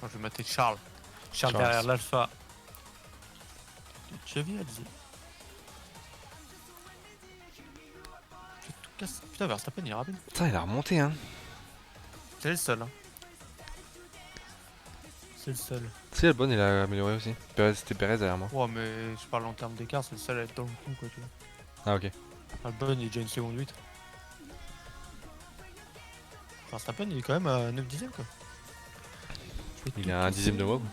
Oh, je vais mater Charles. Charles derrière l'alpha de Giovinazzi. Je tout casse. Putain, Verstappen il est rapide. Putain, il a remonté, hein. C'est le seul. Hein. C'est le seul. C'est Albon, il a amélioré aussi. C'était Perez derrière moi. Ouais, mais je parle en termes d'écart, c'est le seul à être dans le coup quoi, tu vois. Ah, ok. Albon il est déjà une seconde 8. Verstappen il est quand même à 9 dixièmes quoi. Il a un dixième de moi quoi.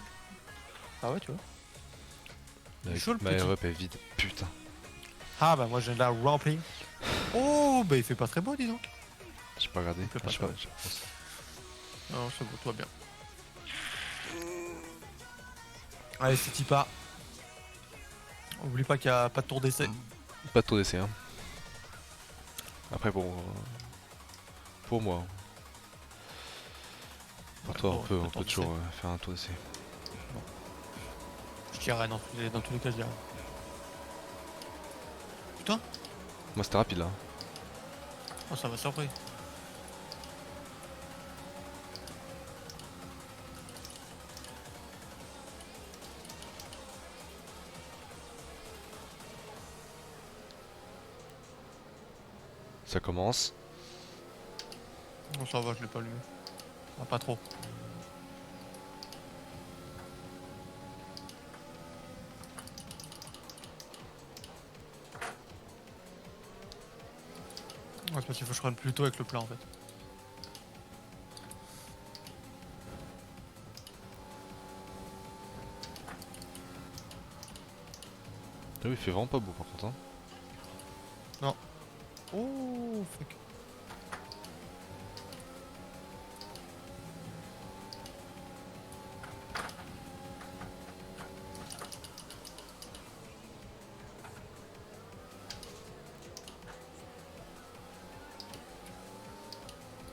Ah ouais, tu vois. Avec chaud, le ma petit. Europe est vide. Putain. Ah bah moi j'ai de la rempli. Oh bah il fait pas très beau dis donc. J'ai pas regardé. fait pas Je sais ça. pas. Non c'est beau, toi bien. Allez c'est Tipa. Oublie pas qu'il y a pas de tour d'essai. Pas de tour d'essai, hein. Après pour moi. Pour toi, bon, on peut toujours faire un tour d'essai. Je dirais dans tous les cas je dirais. Putain. Moi c'était rapide là. Oh ça m'a surpris. Ça commence. Non ça va je l'ai pas allumé. Ah, pas trop. Ouais, c'est parce qu'il faut que je prenne plus tôt avec le plat en fait. Ah oui, il fait vraiment pas beau par contre. Hein. Non. Oh fuck.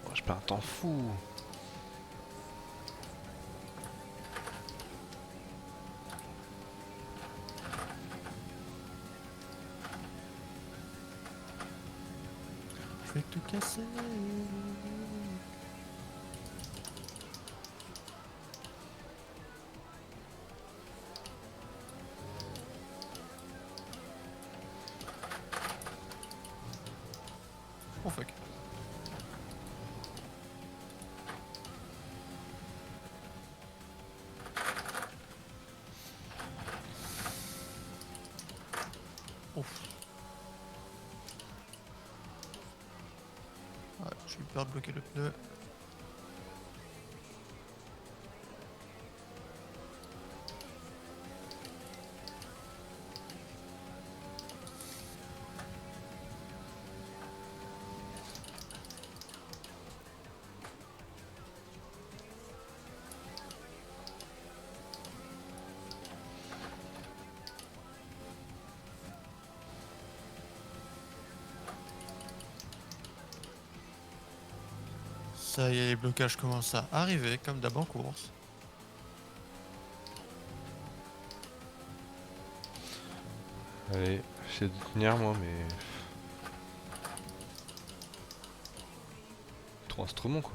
Oh, je perds un temps fou. Je vais tout casser. Oh fuck. J'ai eu peur de bloquer le pneu. Ça y est, les blocages commencent à arriver, comme d'hab en course. Allez, j'essaie de tenir moi, mais... Trop instrument quoi.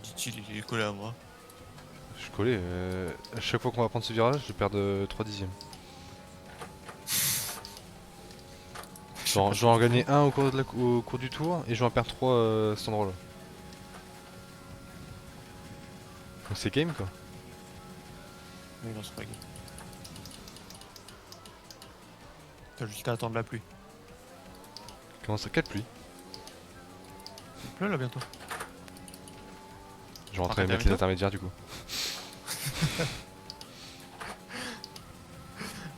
Dit-il, il est collé à moi. Je suis collé, à chaque fois qu'on va prendre ce virage, je perds de 3 dixièmes. Genre, je vais en gagner un au cours du tour et je vais en perdre 3 à cet endroit là. Donc c'est game quoi. Mais non, c'est pas game. T'as jusqu'à attendre la pluie. Comment ça, 4 pluies? Il pleut là bientôt. Je vais rentrer mettre les intermédiaires du coup.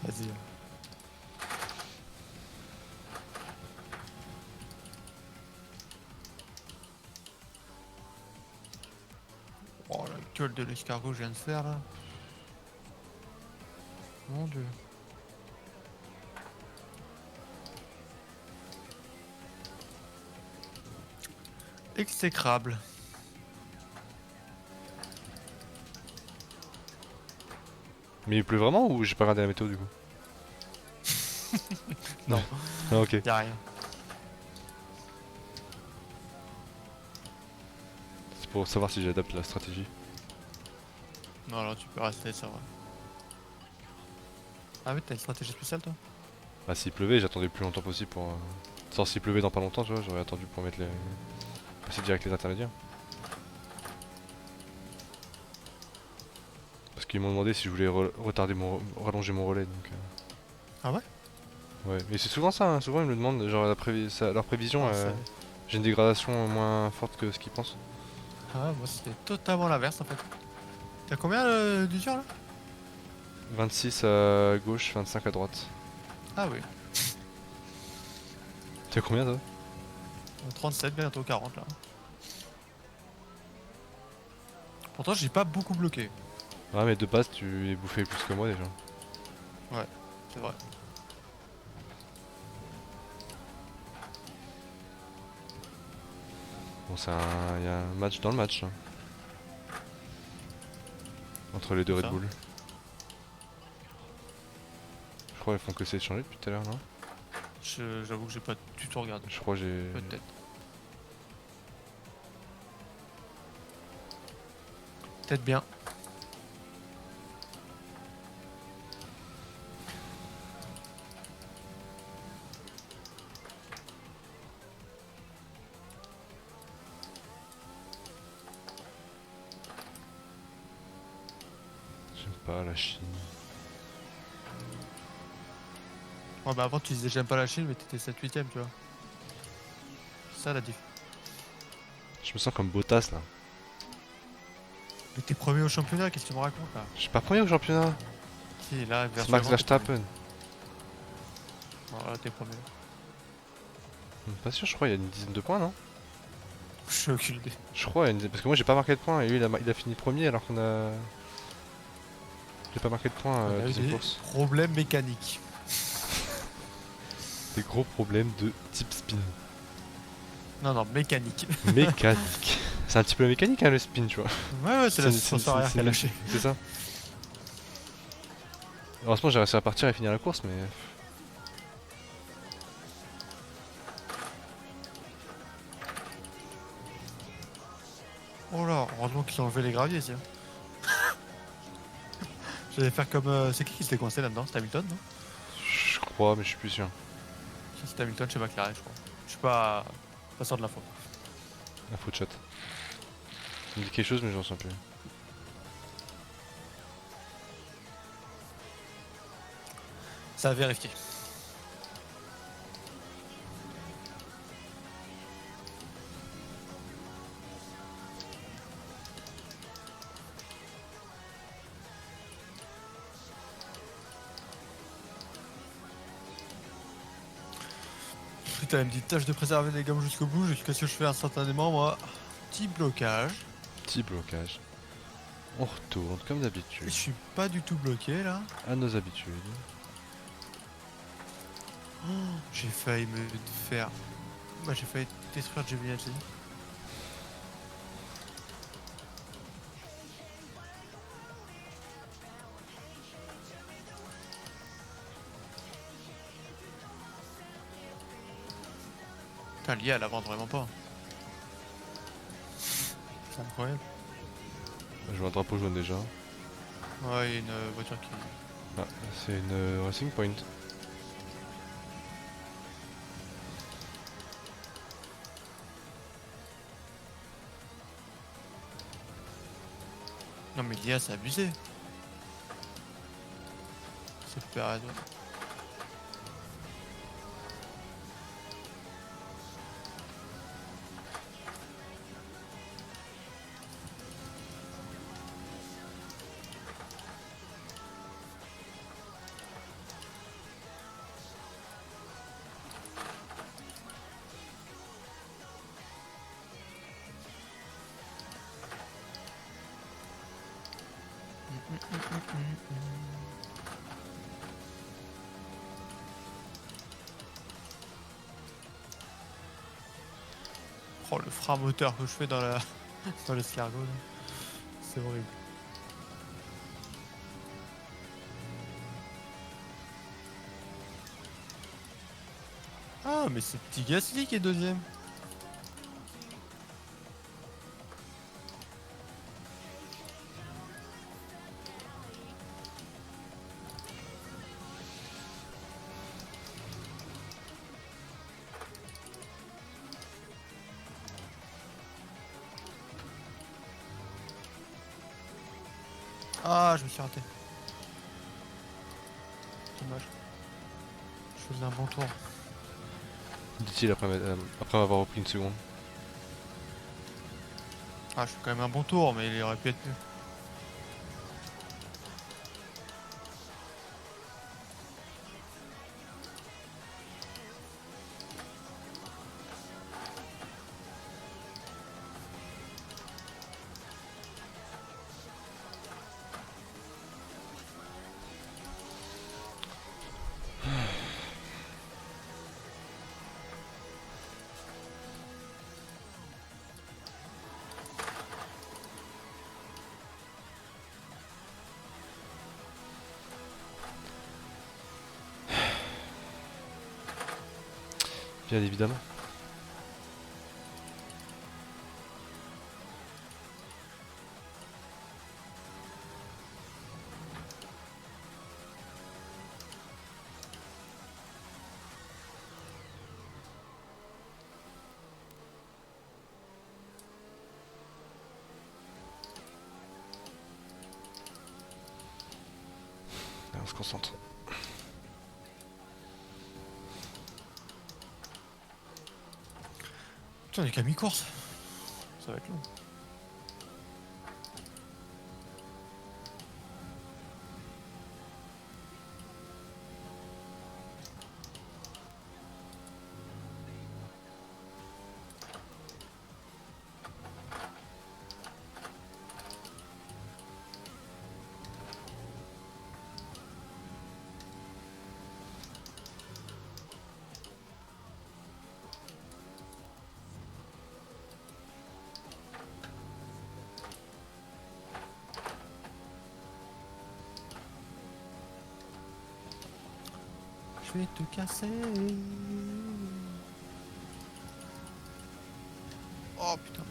Vas-y. Oh la gueule de l'escargot que je viens de faire là. Mon dieu. Exécrable. Mais il pleut vraiment ou j'ai pas regardé la météo du coup? Non. Ah ok. Y'a rien. C'est pour savoir si j'adapte la stratégie. Non, alors tu peux rester, ça va. Ah oui, t'as une stratégie spéciale toi? Bah s'il pleuvait, j'attendais le plus longtemps possible pour... Sans s'il pleuvait dans pas longtemps, tu vois, j'aurais attendu pour mettre les... passer direct les intermédiaires. Parce qu'ils m'ont demandé si je voulais rallonger mon relais donc... Ah ouais? Ouais, mais c'est souvent ça, hein. Souvent ils me le demandent, genre leur prévision, j'ai une dégradation moins forte que ce qu'ils pensent. Ah, moi c'est totalement l'inverse en fait. T'as combien d'usure là? 26 à gauche, 25 à droite. Ah oui. T'as combien toi? 37, bientôt 40 là. Pourtant j'ai pas beaucoup bloqué. Ouais mais de base tu es bouffé plus que moi déjà. Ouais, c'est vrai. Bon c'est un... y a un match dans le match là. Entre les deux Red Bull. Je crois qu'ils font que essayer de changer depuis tout à l'heure, non? J'avoue que j'ai pas du tout regardé. Je crois que j'ai... Peut-être. Peut-être bien. J'aime pas la Chine. Ouais bah avant tu disais j'aime pas la Chine mais t'étais 7-8ème tu vois. C'est ça la diff. Je me sens comme Bottas là. Mais t'es premier au championnat, qu'est-ce que tu me racontes là? Je suis pas premier au championnat. Si là, c'est Max Verstappen. Voilà, t'es premier. Pas sûr, je crois il y a une dizaine de points, non? J'ai aucune idée. Je crois, parce que moi j'ai pas marqué de points et lui il a fini premier alors qu'on a... J'ai pas marqué de points à deuxième course. Problème mécanique. Des gros problèmes de type spin. Non, non, mécanique. Mécanique. C'est un petit peu mécanique hein, le spin, tu vois. Ouais, c'est la suspension arrière qui a lâché. C'est ça. Heureusement j'ai réussi à partir et finir la course, mais... Oh là, heureusement qu'ils ont enlevé les graviers ici. J'allais faire comme... c'est qui s'était coincé là-dedans? C'est Hamilton, non? Je crois, mais je suis plus sûr. C'est Hamilton chez McLaren, je crois. Je suis pas sûr de l'info. Info de chat. Ça me dit quelque chose, mais j'en sens plus. Ça a vérifié. Putain, elle me dit tâche de préserver les gammes jusqu'au bout, jusqu'à ce que je fais instantanément, moi. Petit blocage. Petit blocage. On retourne comme Je d'habitude. suis pas du tout bloqué là. À nos habitudes. J'ai failli me faire. Bah, j'ai failli détruire Giovinazzi. Putain, l'IA elle avance vraiment pas. C'est incroyable. Je vois un drapeau jaune déjà. Ouais, il y a une voiture qui. Ah, c'est une Racing Point. Non mais l'IA c'est abusé. C'est super raison. Oh le frein moteur que je fais dans la dans l'escargot là. C'est horrible. Ah mais c'est Petit Gasly qui est deuxième. Ah, je me suis raté. Dommage. Je faisais un bon tour. Dit-il après avoir repris une seconde. Ah, je fais quand même un bon tour, mais il aurait pu être mieux. Bien évidemment. Allez, on se concentre. Putain, on est qu'à mi-course. Ça va être long. Je vais te casser. Oh putain.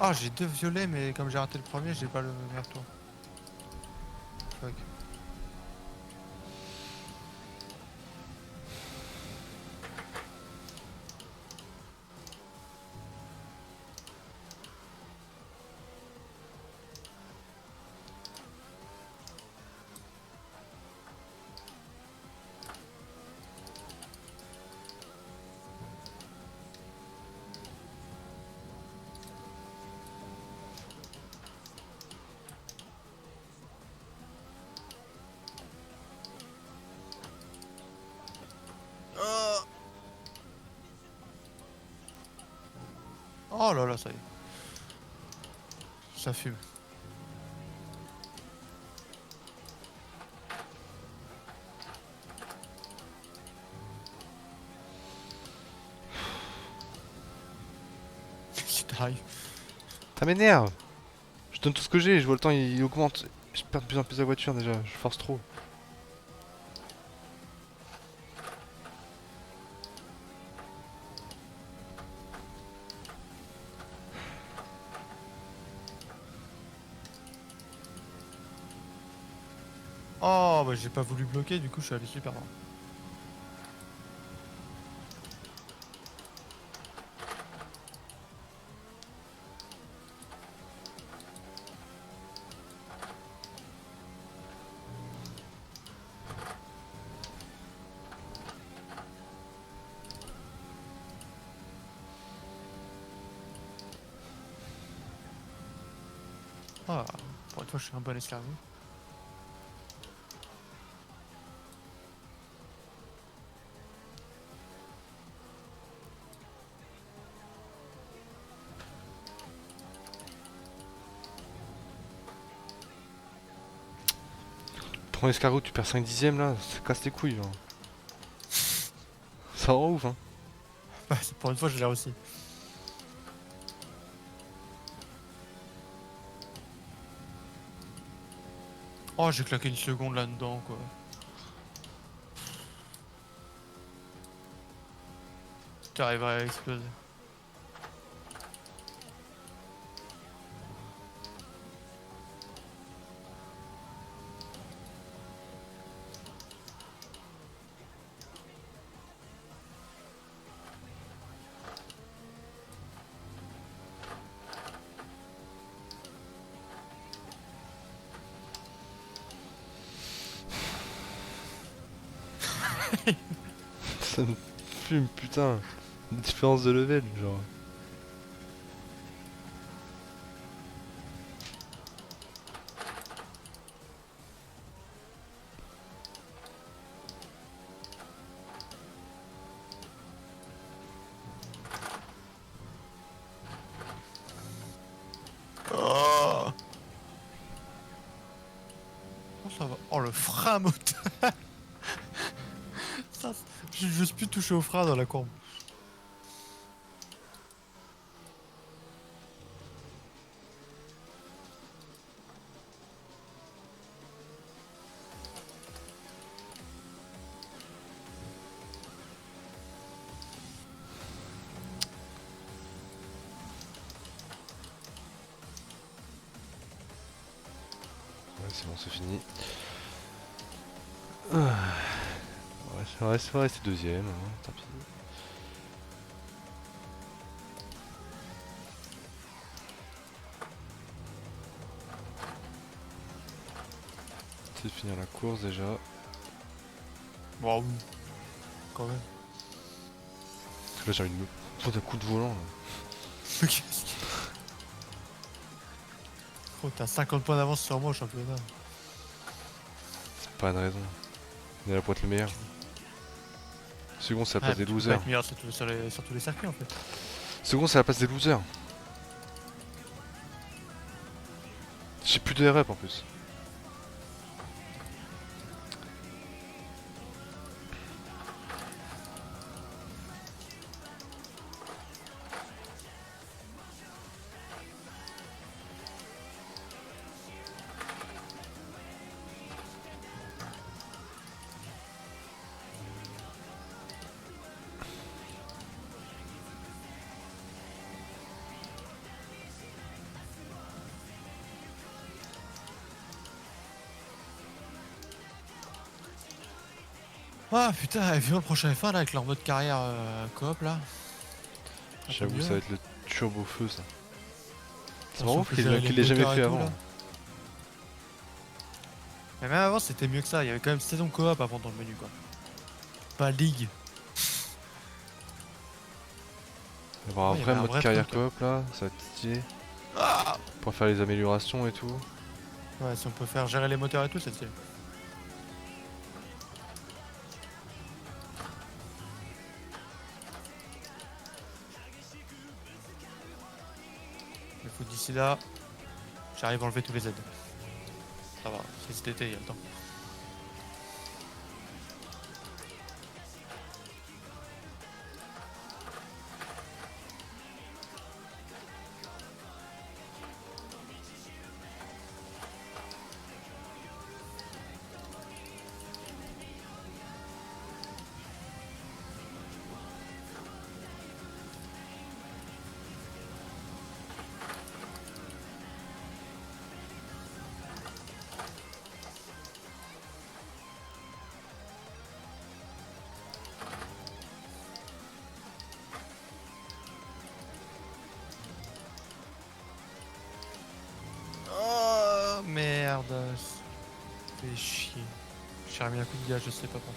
Ah, j'ai deux violets, mais comme j'ai raté le premier, j'ai pas le meilleur tour. Fuck. Oh là là, ça y est. Ça fume. Qu'est-ce qui t'arrive? Ça m'énerve. Je donne tout ce que j'ai, je vois le temps il augmente. Je perds de plus en plus la voiture déjà, je force trop. Oh bah j'ai pas voulu bloquer, du coup je suis allé super loin. Ah, pour une fois je suis un bon escargot. Prends l'escargot, tu perds 5 dixièmes là, ça casse les couilles genre. Ça rend ouf hein. Bah, pour une fois je l'ai réussi. Oh j'ai claqué une seconde là-dedans quoi. T'arriverais à exploser. Ça me fume putain. Une différence de level genre. Oh, oh ça va. Oh le frein moteur. Ça, j'ose plus toucher au frein dans la courbe. Ouais c'est bon c'est fini. Ouais c'est vrai c'est deuxième, hein, tant pis. C'est de finir la course déjà. Waouh. Quand même. Parce que là j'ai envie de me prendre un coup de volant là. Qu'est-ce que- Oh t'as 50 points d'avance sur moi au championnat. C'est pas une raison. On est là pour être le meilleur. Second c'est la place des Tu peux pas losers. être meilleur sur tous les circuits en fait. Second c'est la place des losers. J'ai plus de rep en plus. Ah putain, et viens le prochain F1 là avec leur mode carrière coop là. J'avoue ça va être le turbo feu ça. C'est On marrant s'en qu'il fait l'ait les jamais moteurs et fait tout, avant. là. Mais même avant c'était mieux que ça, il y avait quand même saison coop avant dans le menu quoi. Pas ligue. Il va y avoir un Ouais, il y vrai avait un mode vrai carrière truc, là. coop là, ça va être stylé. Ah Pour faire les améliorations et tout. ouais, si on peut faire gérer les moteurs et tout, c'est stylé. d'ici là, j'arrive à enlever tous les aides. Ça va, c'est cet été, il y a le temps. Oh merde. Fais chier. J'ai remis un coup de gage, je sais pas pourquoi.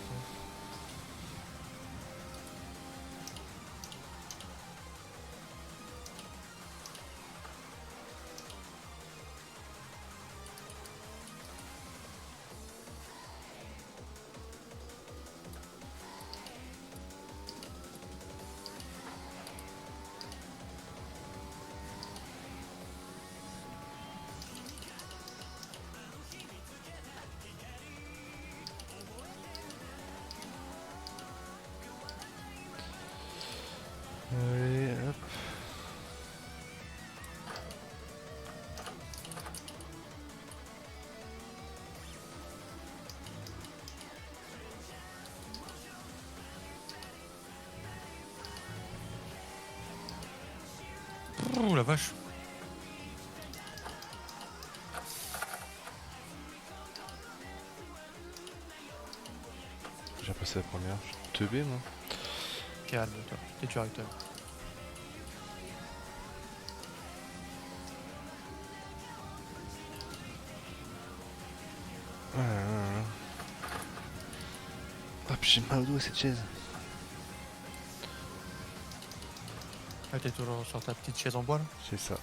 Allez, hop. Ouh la vache. J'ai passé la première. Je suis teubé moi. Calme-toi, t'es dur avec toi. Hop, j'ai mal au dos à cette chaise. Ah, t'es toujours sur ta petite chaise en bois là? C'est ça.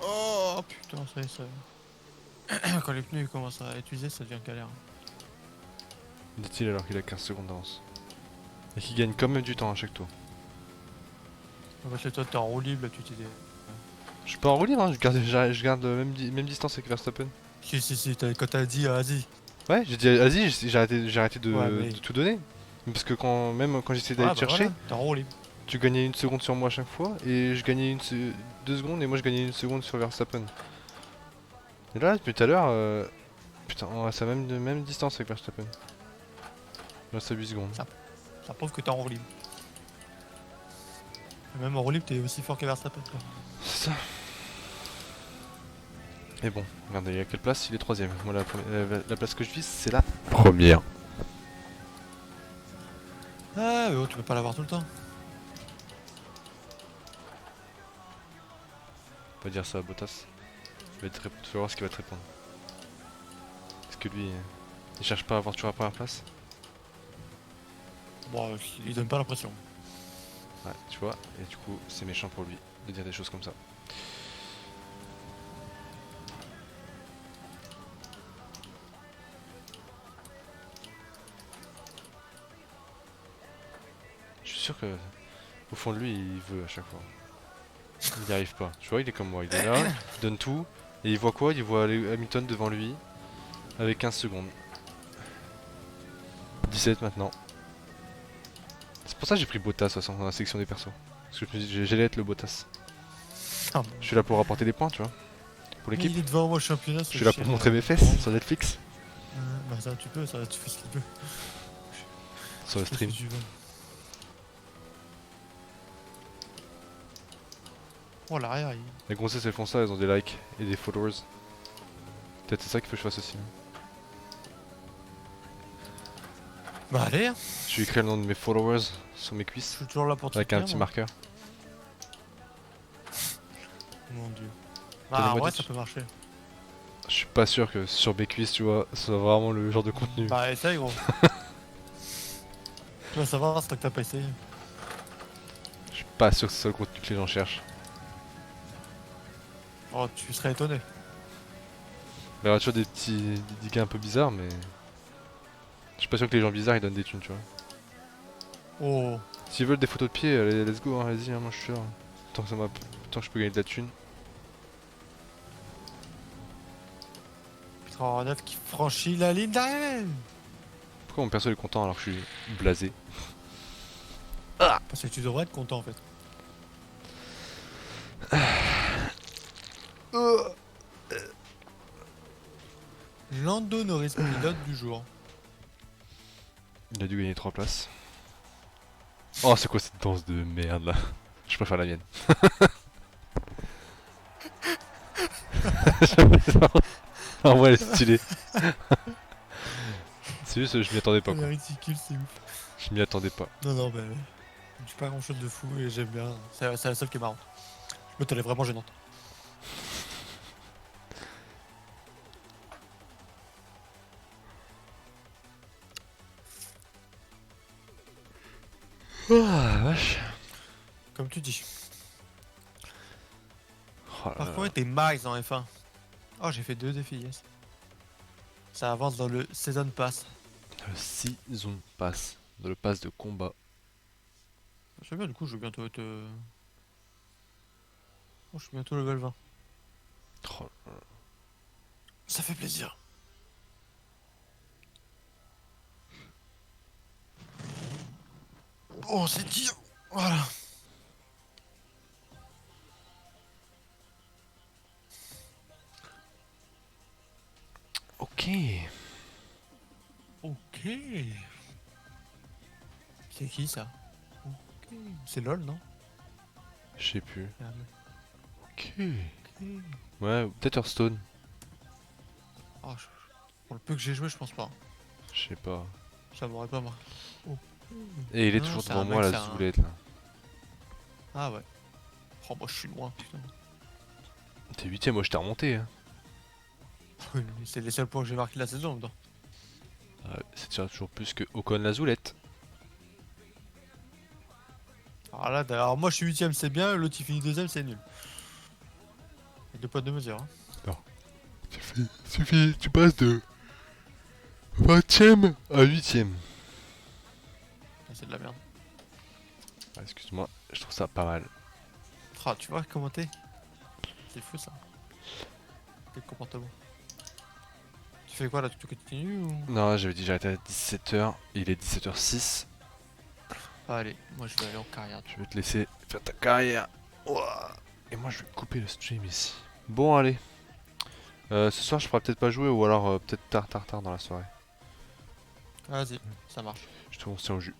Oh putain, ça y est, ça. Quand les pneus ils commencent à être usés, ça devient galère. Dit-il alors qu'il a 15 secondes d'avance. Et qu'il gagne quand même du temps à chaque tour. Parce que toi t'es en roue libre, là tu t'es. Je suis pas en roue libre, hein, je garde même distance avec Verstappen. Si, quand t'as dit vas-y. Ouais, j'ai dit vas-y, j'ai arrêté de, Ouais, mais- de tout donner. Parce que même quand j'essayais d'aller te chercher, voilà, t'es en roue libre. tu gagnais 1 seconde sur moi à chaque fois, et je gagnais 2 secondes, et moi je gagnais 1 seconde sur Verstappen. Et là, depuis tout à l'heure, putain, on reste à même distance avec Verstappen. Il reste à 8 secondes. Ça prouve que t'es en roue libre. Et même en roue libre, t'es aussi fort que Verstappen quoi. C'est ça. Et bon, regardez, il y a quelle place? Il est 3ème. Moi, la place que je vise, c'est la première. Ah, mais oh, tu peux pas l'avoir tout le temps. On va dire ça à Bottas. Tu vas voir ce qu'il va te répondre. Parce que lui, il cherche pas à avoir toujours la première place. Bon, il donne pas l'impression. Ouais, tu vois, et du coup, c'est méchant pour lui de dire des choses comme ça. Je suis sûr que au fond de lui, il veut à chaque fois. Il n'y arrive pas. Tu vois, il est comme moi, il est là, il donne tout, et il voit quoi? Il voit Hamilton devant lui, avec 15 secondes. 17 maintenant. C'est pour ça que j'ai pris Bottas de toute façon, dans la section des persos. Parce que je me dis, j'allais être le Bottas. Ah, Je suis là pour rapporter des points, tu vois. Pour l'équipe. Il est devant moi au championnat. Je suis là pour montrer mes fesses sur Netflix. Bah ça tu peux, ça tu fais ce qu'il peut. Sur le stream. Oh l'arrière il... Les grossesses elles font ça, elles ont des likes et des followers. Peut-être c'est ça qu'il faut que je fasse aussi. Bah allez, hein. Je vais écrire le nom de mes followers sur mes Je cuisses. suis toujours là pour te Avec un soutenir, petit moi. marqueur. Mon dieu. Bah Donnez-moi ouais, des- ça peut marcher. Je suis pas sûr que sur mes cuisses, tu vois, ce soit vraiment le genre de contenu. Bah essaye gros. Tu vas savoir, c'est toi que t'as pas essayé. Je suis pas sûr que ce soit le contenu que les gens cherchent. Oh, tu serais étonné. Il y aura toujours des petits des gars un peu bizarres, mais... Je suis pas sûr que les gens bizarres ils donnent des thunes, tu vois. Oh. S'ils veulent des photos de pied, allez, let's go, hein, allez-y, hein, moi je suis sûr. Tant que, tant que je peux gagner de la thune. Oh, 9 qui franchit la ligne d'arrivée. Pourquoi mon perso est content alors que je suis blasé? Parce que tu devrais être content en fait. Lando Norris, pilote du jour. Il a dû gagner 3 places. Oh, c'est quoi cette danse de merde là? Je préfère la mienne. En vrai, elle est stylée. C'est juste, je m'y attendais pas C'est quoi. ridicule, c'est ouf. Je m'y attendais pas. Non, non, bah. Je dis pas grand chose de fou et j'aime bien. C'est la seule qui est marrante. L'autre, elle est vraiment gênante. Oh la vache. Comme tu dis. Oh là Par là. contre, t'es max en F1. Oh, j'ai fait 2 défis, yes. Ça avance dans le Season Pass. Le Season Pass. Dans le pass de combat. C'est bien, du coup, je vais bientôt être. Oh, je suis bientôt level 20. Oh là là. Ça fait plaisir. Oh, c'est dur. Voilà. Ok. Ok. C'est qui ça? Ok. C'est LOL, non? Je sais plus. Ah, Ok. ok. Ouais, peut-être Hearthstone. Ah, pour le peu que j'ai joué, je pense pas. Je sais pas. Ça m'aurait pas marqué. Oh. Et il est Non, toujours c'est devant un moi mec, la c'est un- zoulette là. Ah ouais. Oh, moi je suis loin, putain. T'es 8ème, moi je t'ai remonté. Hein. Oui, mais c'est les seuls points que j'ai marqués de la saison, dedans. C'est déjà toujours plus que Ocon la zoulette. Alors là, alors moi je suis 8ème, c'est bien, l'autre il finit 2ème, c'est nul. Et 2 points de mesure. Hein. Suffit, tu passes de 20ème à 8ème. Ah, c'est de la merde. Ah, excuse-moi, je trouve ça pas mal. Ah, tu vois comment t'es? C'est fou ça. Quel comportement. Tu fais quoi là? Tu continues ou... Non, j'avais dit j'arrêtais à 17h, il est 17h06. Ah, allez, moi je vais aller en carrière. Je vais te laisser faire ta carrière. Ouah. Et moi je vais couper le stream ici. Bon, allez. Ce soir je pourrais peut-être pas jouer ou alors peut-être tard dans la soirée. Vas-y, ça marche. Je te tient au jus.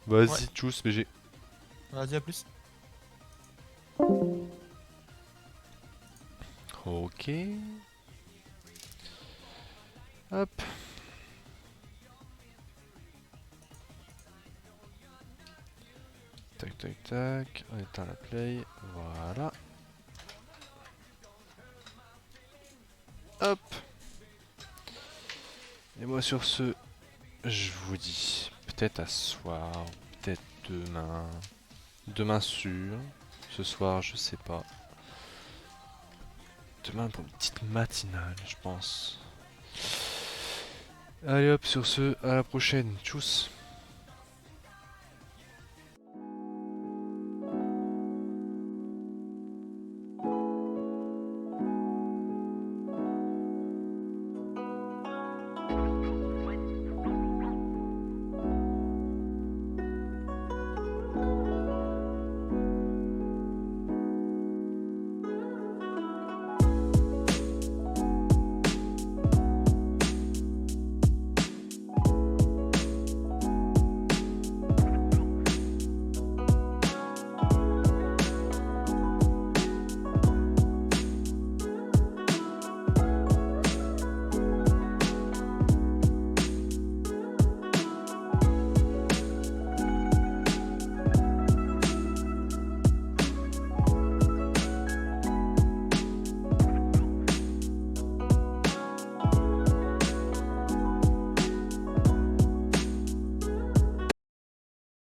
Vas-y, Ouais. tchuss BG. Vas-y, à plus. Ok. Hop. Tac tac tac. On éteint la play. Voilà. Hop. Et moi sur ce, je vous dis peut-être à ce soir, peut-être demain. Demain sûr. Ce soir, je sais pas. Demain pour une petite matinale, je pense. Allez hop, sur ce, à la prochaine. Tchuss.